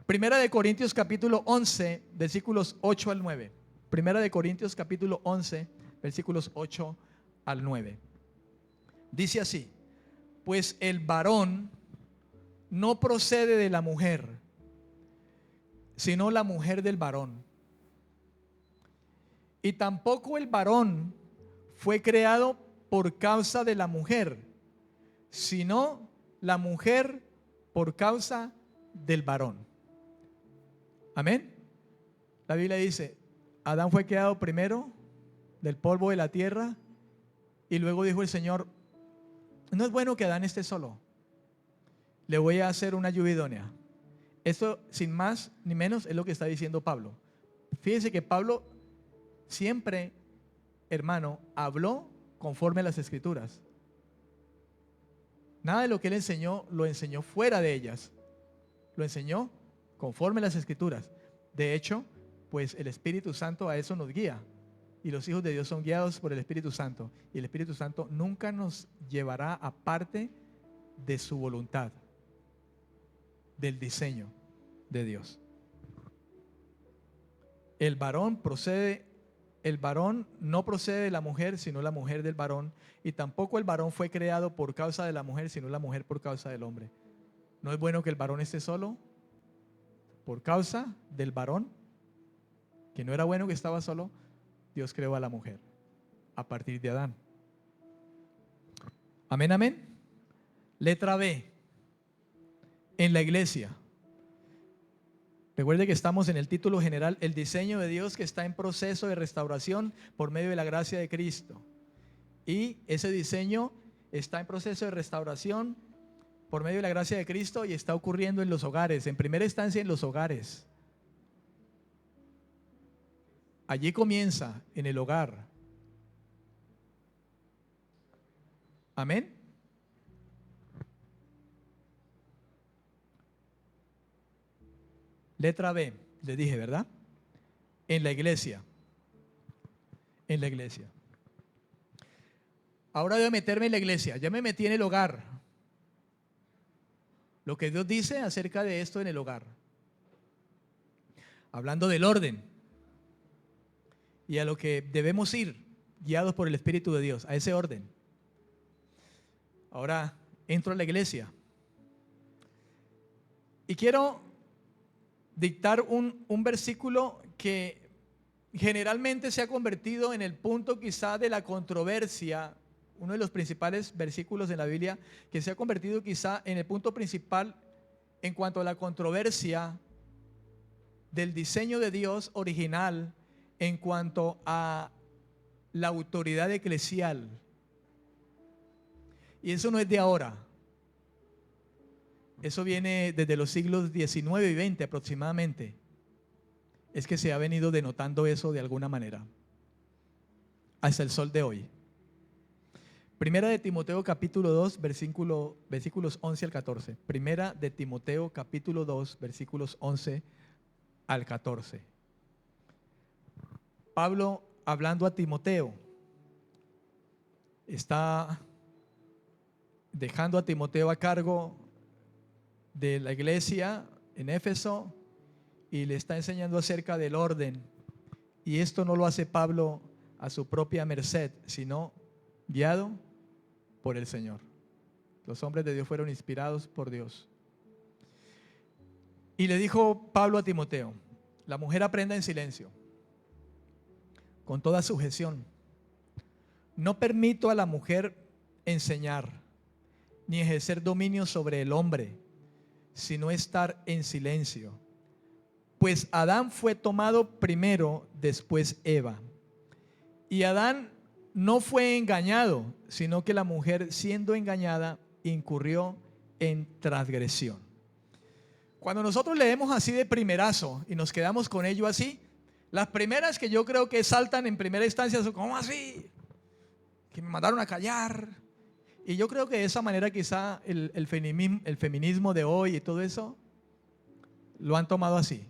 Primera de Corintios capítulo 11, versículos 8 al 9. Primera de Corintios capítulo 11, versículos 8 al 9. Dice así: pues el varón no procede de la mujer, sino la mujer del varón. Y tampoco el varón fue creado por causa de la mujer, sino la mujer por causa del varón. Amén. La Biblia dice, Adán fue creado primero del polvo de la tierra, y luego dijo el Señor, no es bueno que Adán esté solo, le voy a hacer una lluvia idónea. Esto, sin más ni menos, es lo que está diciendo Pablo. Fíjense que Pablo siempre, hermano, habló conforme a las Escrituras. Nada de lo que él enseñó, lo enseñó fuera de ellas. Lo enseñó conforme a las Escrituras. De hecho, pues el Espíritu Santo a eso nos guía. Y los hijos de Dios son guiados por el Espíritu Santo. Y el Espíritu Santo nunca nos llevará aparte de su voluntad, del diseño de Dios. El varón no procede de la mujer, sino la mujer del varón. Y tampoco el varón fue creado por causa de la mujer, sino la mujer por causa del hombre. ¿No es bueno que el varón esté solo? Por causa del varón, que no era bueno que estaba solo, Dios creó a la mujer a partir de Adán. Amén, amén. Letra B. En la iglesia. Recuerde que estamos en el título general, el diseño de Dios que está en proceso de restauración por medio de la gracia de Cristo. Y ese diseño está en proceso de restauración por medio de la gracia de Cristo y está ocurriendo en los hogares, en primera instancia en los hogares. Allí comienza, en el hogar. Amén. Letra B, le dije, ¿verdad? En la iglesia. En la iglesia. Ahora voy a meterme en la iglesia. Ya me metí en el hogar. Lo que Dios dice acerca de esto en el hogar. Hablando del orden. Y a lo que debemos ir, guiados por el Espíritu de Dios, a ese orden. Ahora entro a la iglesia. Y quiero dictar un versículo que generalmente se ha convertido en el punto quizá de la controversia, uno de los principales versículos de la Biblia que se ha convertido quizá en el punto principal en cuanto a la controversia del diseño de Dios original en cuanto a la autoridad eclesial. Y eso no es de ahora. Eso viene desde los siglos XIX y XX aproximadamente. Es que se ha venido denotando eso de alguna manera. Hasta el sol de hoy. Primera de Timoteo capítulo 2, versículos 11 al 14. Primera de Timoteo capítulo 2, versículos 11 al 14. Pablo, hablando a Timoteo, está dejando a Timoteo a cargo de la iglesia en Éfeso y le está enseñando acerca del orden. Y esto no lo hace Pablo a su propia merced, sino guiado por el Señor. Los hombres de Dios fueron inspirados por Dios. Y le dijo Pablo a Timoteo: la mujer aprenda en silencio, con toda sujeción. No permito a la mujer enseñar, ni ejercer dominio sobre el hombre, sino estar en silencio. Pues Adán fue tomado primero, después Eva. Y Adán no fue engañado, sino que la mujer, siendo engañada, incurrió en transgresión. Cuando nosotros leemos así de primerazo y nos quedamos con ello así, las primeras que yo creo que saltan en primera instancia son: ¿cómo así? Que me mandaron a callar. Y yo creo que de esa manera quizá el feminismo de hoy y todo eso lo han tomado así,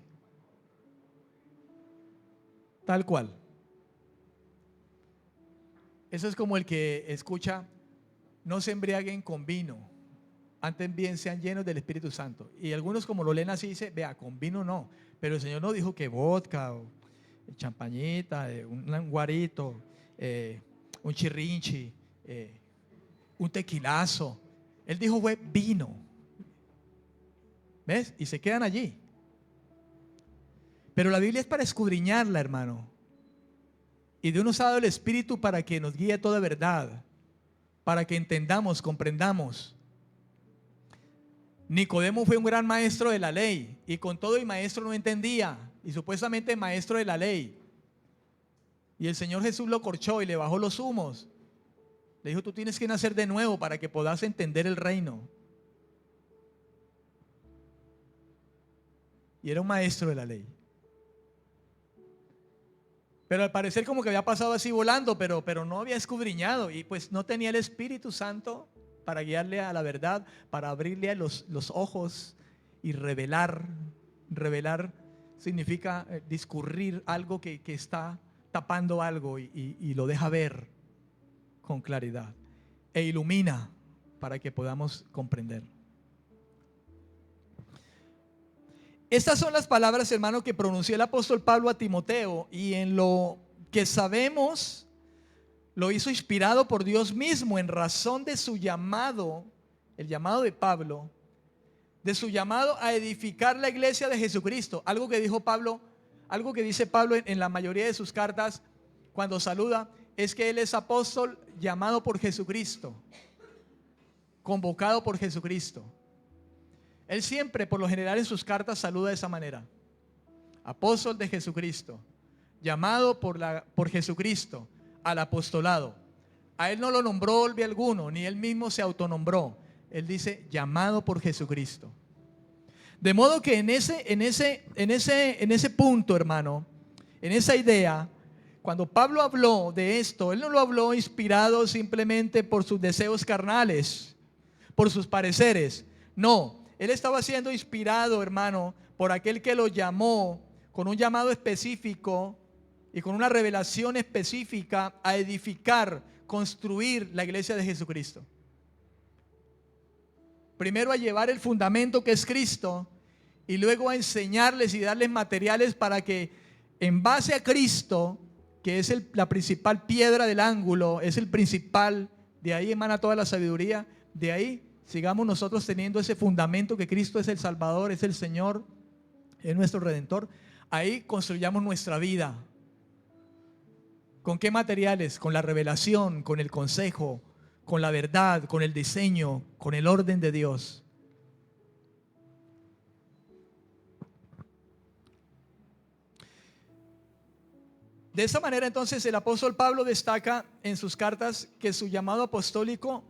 tal cual. Eso es como el que escucha: no se embriaguen con vino, antes bien sean llenos del Espíritu Santo. Y algunos, como lo leen así, dice: vea, con vino no. Pero el Señor no dijo que vodka o champañita, un guarito, un chirrinchi, un tequilazo. Él dijo fue vino. ¿Ves? Y se quedan allí. Pero la Biblia es para escudriñarla, hermano. Y Dios nos ha dado el Espíritu para que nos guíe a toda verdad, para que entendamos, comprendamos. Nicodemo fue un gran maestro de la ley, y con todo y maestro no entendía, y supuestamente maestro de la ley. Y el Señor Jesús lo corchó y le bajó los humos. Le dijo: tú tienes que nacer de nuevo para que puedas entender el reino. Y era un maestro de la ley. Pero al parecer como que había pasado así volando, pero no había escudriñado, y pues no tenía el Espíritu Santo para guiarle a la verdad, para abrirle los ojos y revelar. Revelar significa discurrir algo que está tapando algo, y lo deja ver con claridad e ilumina para que podamos comprender. Estas son las palabras, hermano, que pronunció el apóstol Pablo a Timoteo, y en lo que sabemos lo hizo inspirado por Dios mismo en razón de su llamado, el llamado de Pablo, de su llamado a edificar la iglesia de Jesucristo. Algo que dijo Pablo, algo que dice Pablo en la mayoría de sus cartas cuando saluda, es que él es apóstol llamado por Jesucristo, convocado por Jesucristo. Él siempre, por lo general, en sus cartas saluda de esa manera: apóstol de Jesucristo, llamado por Jesucristo al apostolado. A él no lo nombró olvi alguno, ni él mismo se autonombró. Él dice: llamado por Jesucristo. De modo que en ese punto, hermano, en esa idea, cuando Pablo habló de esto, él no lo habló inspirado simplemente por sus deseos carnales, por sus pareceres. No, él estaba siendo inspirado, hermano, por aquel que lo llamó con un llamado específico y con una revelación específica a edificar, construir la iglesia de Jesucristo. Primero a llevar el fundamento que es Cristo, y luego a enseñarles y darles materiales para que en base a Cristo, que es la principal piedra del ángulo, es el principal, de ahí emana toda la sabiduría, de ahí sigamos nosotros teniendo ese fundamento que Cristo es el Salvador, es el Señor, es nuestro Redentor. Ahí construyamos nuestra vida. ¿Con qué materiales? Con la revelación, con el consejo, con la verdad, con el diseño, con el orden de Dios. De esa manera, entonces, el apóstol Pablo destaca en sus cartas que su llamado apostólico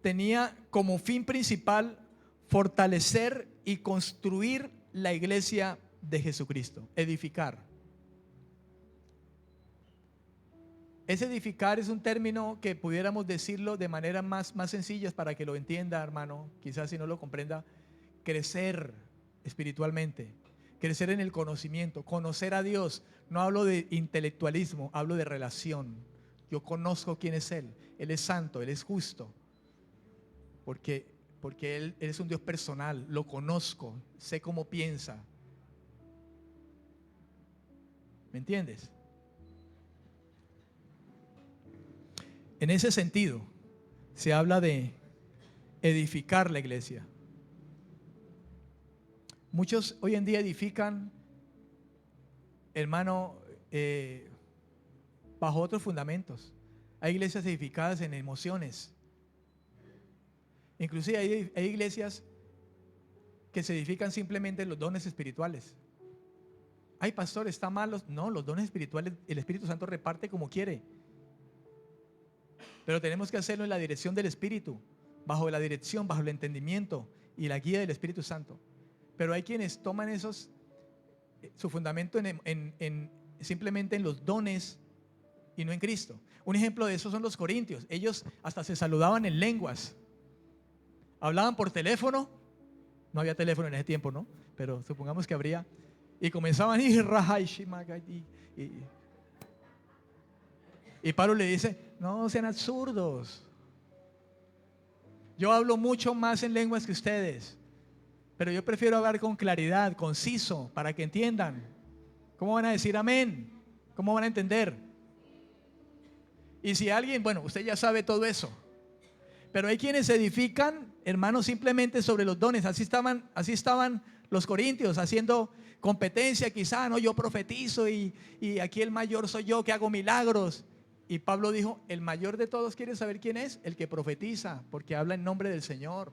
tenía como fin principal fortalecer y construir la iglesia de Jesucristo, edificar. Ese edificar es un término que pudiéramos decirlo de manera más sencillas para que lo entienda, hermano, quizás si no lo comprenda: crecer espiritualmente, crecer en el conocimiento, conocer a Dios. No hablo de intelectualismo, hablo de relación. Yo conozco quién es Él es santo, Él es justo, porque Él es un Dios personal, lo conozco, sé cómo piensa. ¿Me entiendes? En ese sentido, se habla de edificar la iglesia. Muchos hoy en día edifican, hermano, bajo otros fundamentos. Hay iglesias edificadas en emociones. Inclusive hay iglesias que se edifican simplemente en los dones espirituales. Ay, pastor, ¿está mal? No, los dones espirituales el Espíritu Santo reparte como quiere. Pero tenemos que hacerlo en la dirección del Espíritu, bajo la dirección, bajo el entendimiento y la guía del Espíritu Santo. Pero hay quienes toman su fundamento simplemente en los dones y no en Cristo. Un ejemplo de eso son los corintios. Ellos hasta se saludaban en lenguas. Hablaban por teléfono. No había teléfono en ese tiempo, ¿no? Pero supongamos que habría. Y comenzaban y Pablo le dice: No sean absurdos. Yo hablo mucho más en lenguas que ustedes, pero yo prefiero hablar con claridad, conciso, para que entiendan. ¿Cómo van a decir amén? ¿Cómo van a entender? Y si alguien, bueno, usted ya sabe todo eso, pero hay quienes se edifican, hermanos, simplemente sobre los dones. Así estaban los corintios haciendo competencia, quizá, no, yo profetizo y aquí el mayor soy yo que hago milagros. Y Pablo dijo, el mayor de todos, ¿quiere saber quién es? El que profetiza, porque habla en nombre del Señor.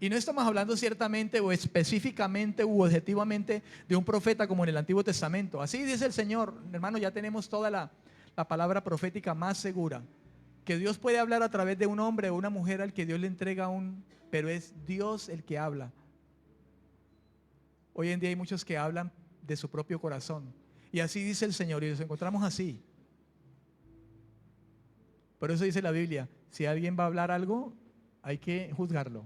Y no estamos hablando ciertamente o específicamente u objetivamente de un profeta como en el Antiguo Testamento. Así dice el Señor, hermano, ya tenemos toda la palabra profética más segura. Que Dios puede hablar a través de un hombre o una mujer al que Dios le entrega pero es Dios el que habla. Hoy en día hay muchos que hablan de su propio corazón. Y así dice el Señor, y nos encontramos así. Por eso dice la Biblia, si alguien va a hablar algo, hay que juzgarlo.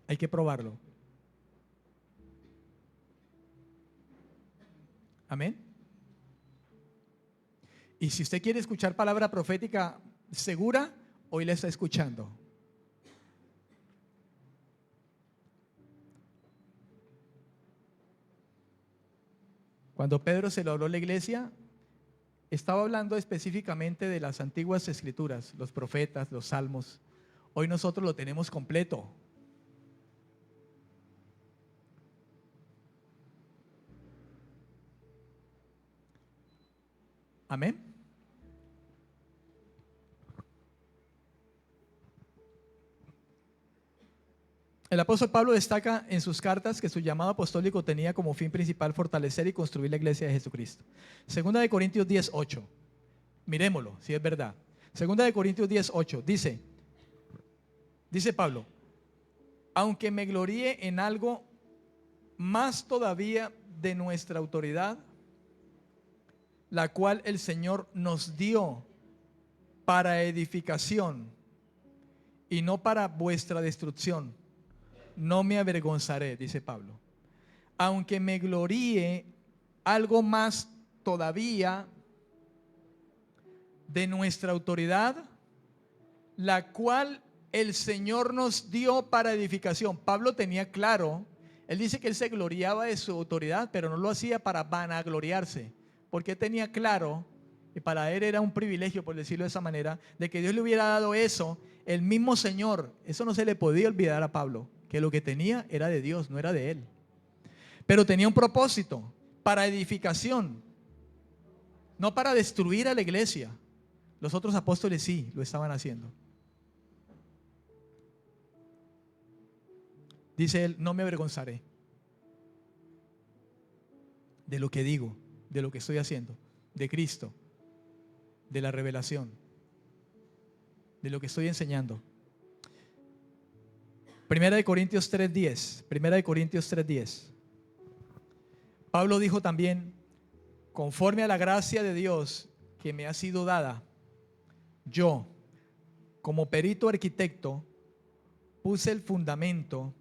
Hay que probarlo. Amén. Y si usted quiere escuchar palabra profética segura, hoy la está escuchando. Cuando Pedro se lo habló a la iglesia, estaba hablando específicamente de las antiguas escrituras, los profetas, los salmos. Hoy nosotros lo tenemos completo. Amén. El apóstol Pablo destaca en sus cartas que su llamado apostólico tenía como fin principal fortalecer y construir la iglesia de Jesucristo. Segunda de Corintios 10:8. Miremoslo, si es verdad. Segunda de Corintios 10:8 dice Pablo, aunque me gloríe en algo más todavía de nuestra autoridad, la cual el Señor nos dio para edificación y no para vuestra destrucción, no me avergonzaré, dice Pablo. Aunque me gloríe algo más todavía de nuestra autoridad, la cual el Señor nos dio para edificación. Pablo tenía claro, él dice que él se gloriaba de su autoridad, pero no lo hacía para vanagloriarse, porque tenía claro, y para él era un privilegio, por decirlo de esa manera, de que Dios le hubiera dado eso, el mismo Señor. Eso no se le podía olvidar a Pablo, que lo que tenía era de Dios, no era de él. Pero tenía un propósito, para edificación, no para destruir a la iglesia. Los otros apóstoles sí lo estaban haciendo. Dice él, no me avergonzaré de lo que digo, de lo que estoy haciendo, de Cristo, de la revelación, de lo que estoy enseñando. Primera de Corintios 3:10. Pablo dijo también, conforme a la gracia de Dios que me ha sido dada, yo, como perito arquitecto, puse el fundamento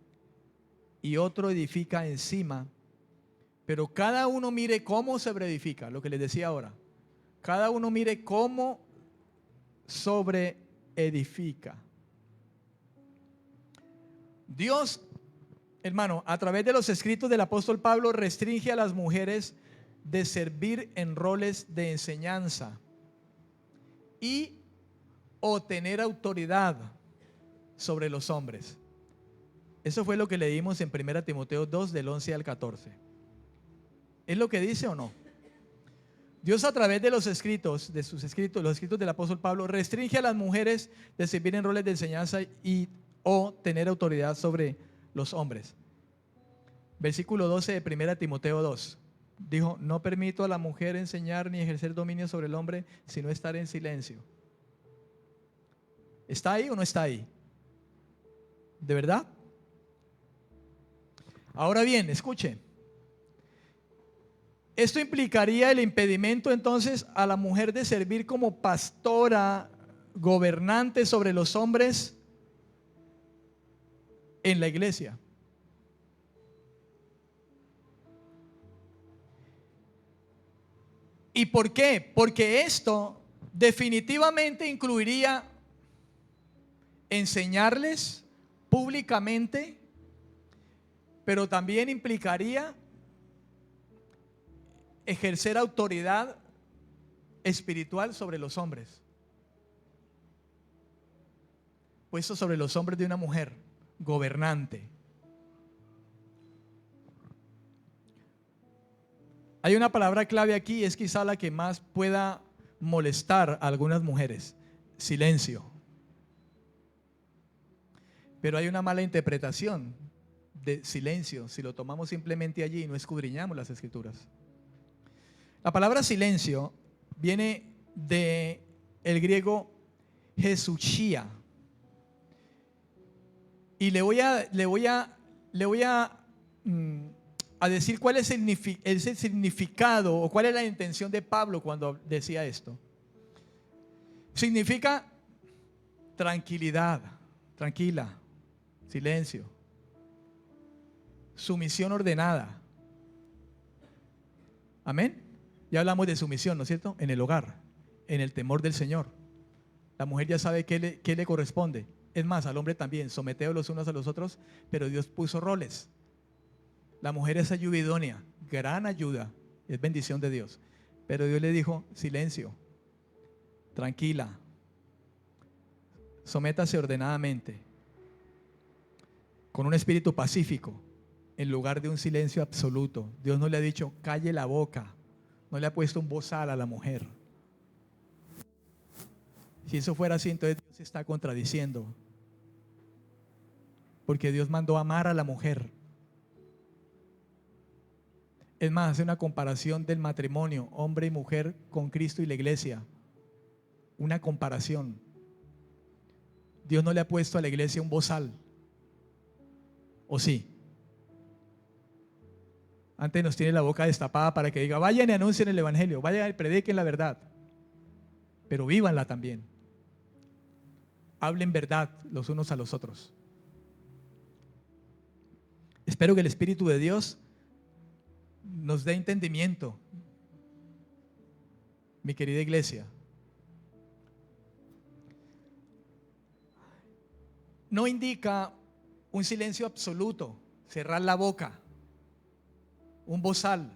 y otro edifica encima, pero cada uno mire cómo se reedifica, lo que les decía ahora. Cada uno mire cómo sobreedifica. Dios, hermano, a través de los escritos del apóstol Pablo, restringe a las mujeres de servir en roles de enseñanza y o tener autoridad sobre los hombres. Eso fue lo que leímos en 1 Timoteo 2 del 11 al 14. ¿Es lo que dice o no? Dios a través de los escritos, los escritos del apóstol Pablo, restringe a las mujeres de servir en roles de enseñanza y o tener autoridad sobre los hombres. Versículo 12 de 1 Timoteo 2. Dijo, no permito a la mujer enseñar ni ejercer dominio sobre el hombre, sino estar en silencio. ¿Está ahí o no está ahí? ¿De verdad? Ahora bien, escuche. Esto implicaría el impedimento entonces a la mujer de servir como pastora, gobernante sobre los hombres en la iglesia. ¿Y por qué? Porque esto definitivamente incluiría enseñarles públicamente, pero también implicaría ejercer autoridad espiritual sobre los hombres, puesto sobre los hombres de una mujer gobernante. Hay una palabra clave aquí, es quizá la que más pueda molestar a algunas mujeres: silencio. Pero hay una mala interpretación de silencio si lo tomamos simplemente allí y no escudriñamos las escrituras. La palabra silencio viene de el griego jesuchía, y le voy a decir cuál es el significado o cuál es la intención de Pablo cuando decía esto. Significa tranquilidad, tranquila, silencio, sumisión ordenada. Amén. Ya hablamos de sumisión, ¿no es cierto? En el hogar, en el temor del Señor. La mujer ya sabe qué le corresponde. Es más, al hombre también, someteos los unos a los otros, pero Dios puso roles. La mujer es ayuda idónea, gran ayuda, es bendición de Dios. Pero Dios le dijo: silencio, tranquila, sométase ordenadamente, con un espíritu pacífico, en lugar de un silencio absoluto. Dios no le ha dicho calle la boca, no le ha puesto un bozal a la mujer. Si eso fuera así, entonces Dios se está contradiciendo, porque Dios mandó amar a la mujer. Es más, hace una comparación del matrimonio, hombre y mujer, con Cristo y la iglesia. Una comparación. Dios no le ha puesto a la iglesia un bozal, ¿o sí? Antes nos tiene la boca destapada para que diga: vayan y anuncien el evangelio, vayan y prediquen la verdad, pero vívanla también. Hablen verdad los unos a los otros. Espero que el Espíritu de Dios nos dé entendimiento, mi querida iglesia. No indica un silencio absoluto, cerrar la boca, un bozal.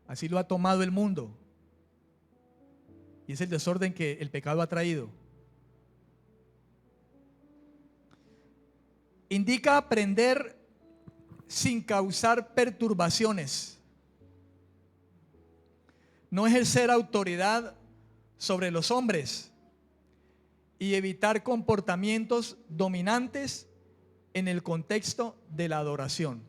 Así lo ha tomado el mundo, y es el desorden que el pecado ha traído. Indica aprender sin causar perturbaciones, no ejercer autoridad sobre los hombres y evitar comportamientos dominantes en el contexto de la adoración.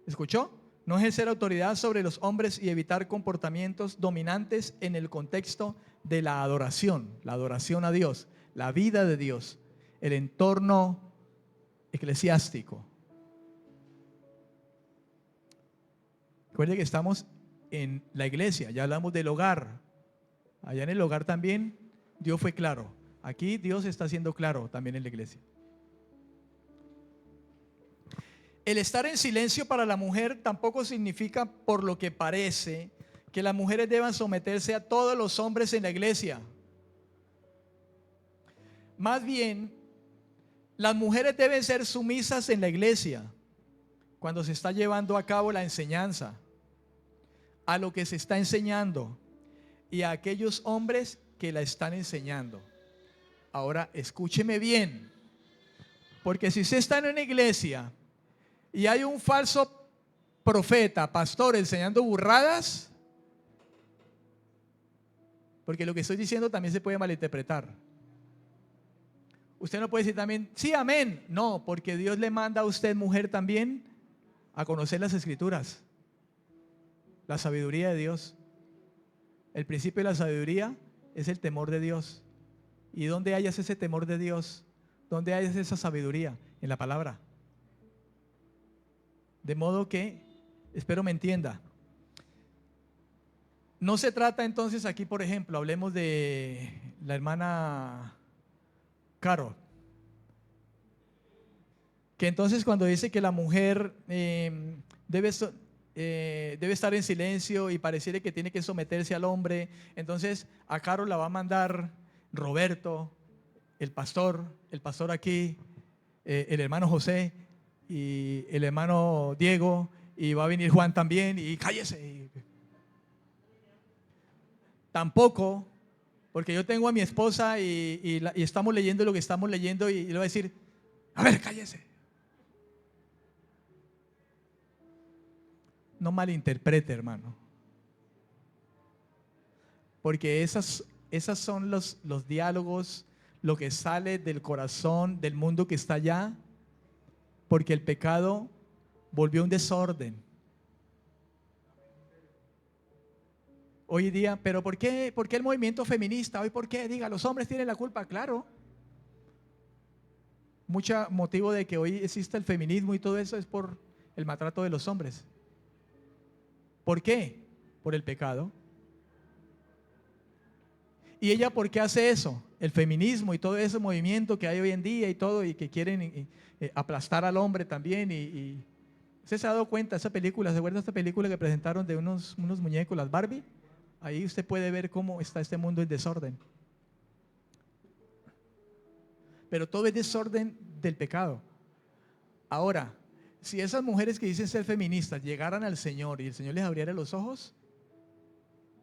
¿Escuchó? No ejercer autoridad sobre los hombres y evitar comportamientos dominantes en el contexto de la adoración a Dios, la vida de Dios, el entorno eclesiástico. Recuerde que estamos en la iglesia, ya hablamos del hogar. Allá en el hogar también Dios fue claro. Aquí Dios está siendo claro también en la iglesia. El estar en silencio para la mujer tampoco significa, por lo que parece, que las mujeres deban someterse a todos los hombres en la iglesia. Más bien, las mujeres deben ser sumisas en la iglesia cuando se está llevando a cabo la enseñanza, a lo que se está enseñando y a aquellos hombres que la están enseñando. Ahora, escúcheme bien, porque si usted está en una iglesia y hay un falso profeta, pastor, enseñando burradas, porque lo que estoy diciendo también se puede malinterpretar. Usted no puede decir también, sí, amén. No, porque Dios le manda a usted, mujer, también a conocer las escrituras, la sabiduría de Dios. El principio de la sabiduría es el temor de Dios. ¿Y dónde hayas ese temor de Dios? ¿Dónde hayas esa sabiduría? En la palabra. De modo que, espero me entienda. No se trata entonces aquí, por ejemplo, hablemos de la hermana Carol, que entonces cuando dice que la mujer debe debe estar en silencio y pareciera que tiene que someterse al hombre. Entonces a Caro la va a mandar Roberto, el pastor aquí, el hermano José y el hermano Diego, y va a venir Juan también, y cállese. Tampoco, porque yo tengo a mi esposa y estamos leyendo lo que estamos leyendo y le voy a decir, a ver, cállese. No malinterprete, hermano. Porque esas son los diálogos, lo que sale del corazón del mundo que está allá, porque el pecado volvió un desorden. Hoy día, pero ¿por qué el movimiento feminista? Hoy, ¿por qué? Diga, los hombres tienen la culpa, claro. Mucho motivo de que hoy exista el feminismo y todo eso es por el maltrato de los hombres. ¿Por qué? Por el pecado. ¿Y ella por qué hace eso? El feminismo y todo ese movimiento que hay hoy en día y todo, y que quieren aplastar al hombre también. ¿Usted se ha dado cuenta? Esa película, ¿se acuerda de esta película que presentaron de unos muñecos, las Barbie? Ahí usted puede ver cómo está este mundo en desorden. Pero todo es desorden del pecado. Ahora, si esas mujeres que dicen ser feministas llegaran al Señor y el Señor les abriera los ojos,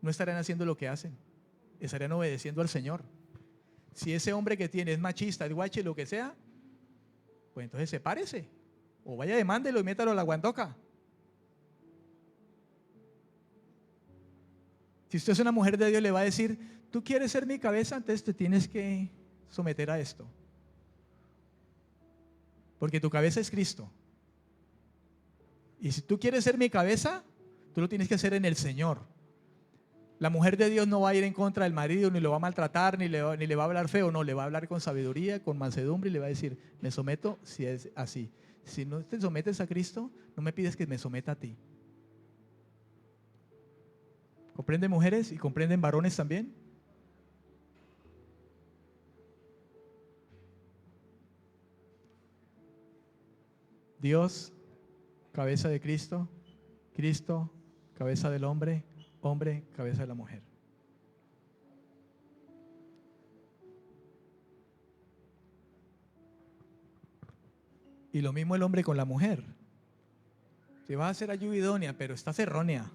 no estarían haciendo lo que hacen, estarían obedeciendo al Señor. Si ese hombre que tiene es machista, es guache, lo que sea, pues entonces sepárese, o vaya, demándelo y métalo a la guandoca. Si usted es una mujer de Dios, le va a decir, tú quieres ser mi cabeza, entonces te tienes que someter a esto, porque tu cabeza es Cristo. Y si tú quieres ser mi cabeza, tú lo tienes que hacer en el Señor. La mujer de Dios no va a ir en contra del marido, ni lo va a maltratar, ni le va a hablar feo, no, le va a hablar con sabiduría, con mansedumbre, y le va a decir, me someto si es así. Si no te sometes a Cristo, no me pides que me someta a ti. ¿Comprenden, mujeres? ¿Y comprenden, varones también? Dios, cabeza de Cristo, Cristo, cabeza del hombre, hombre, cabeza de la mujer. Y lo mismo el hombre con la mujer. Si vas a ser ayuda idónea, pero estás errónea.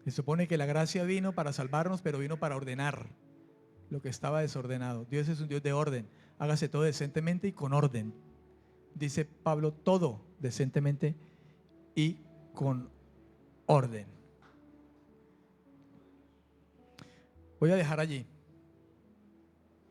Se supone que la gracia vino para salvarnos, pero vino para ordenar lo que estaba desordenado. Dios es un Dios de orden. Hágase todo decentemente y con orden. Dice Pablo, todo decentemente y con orden. Voy a dejar allí.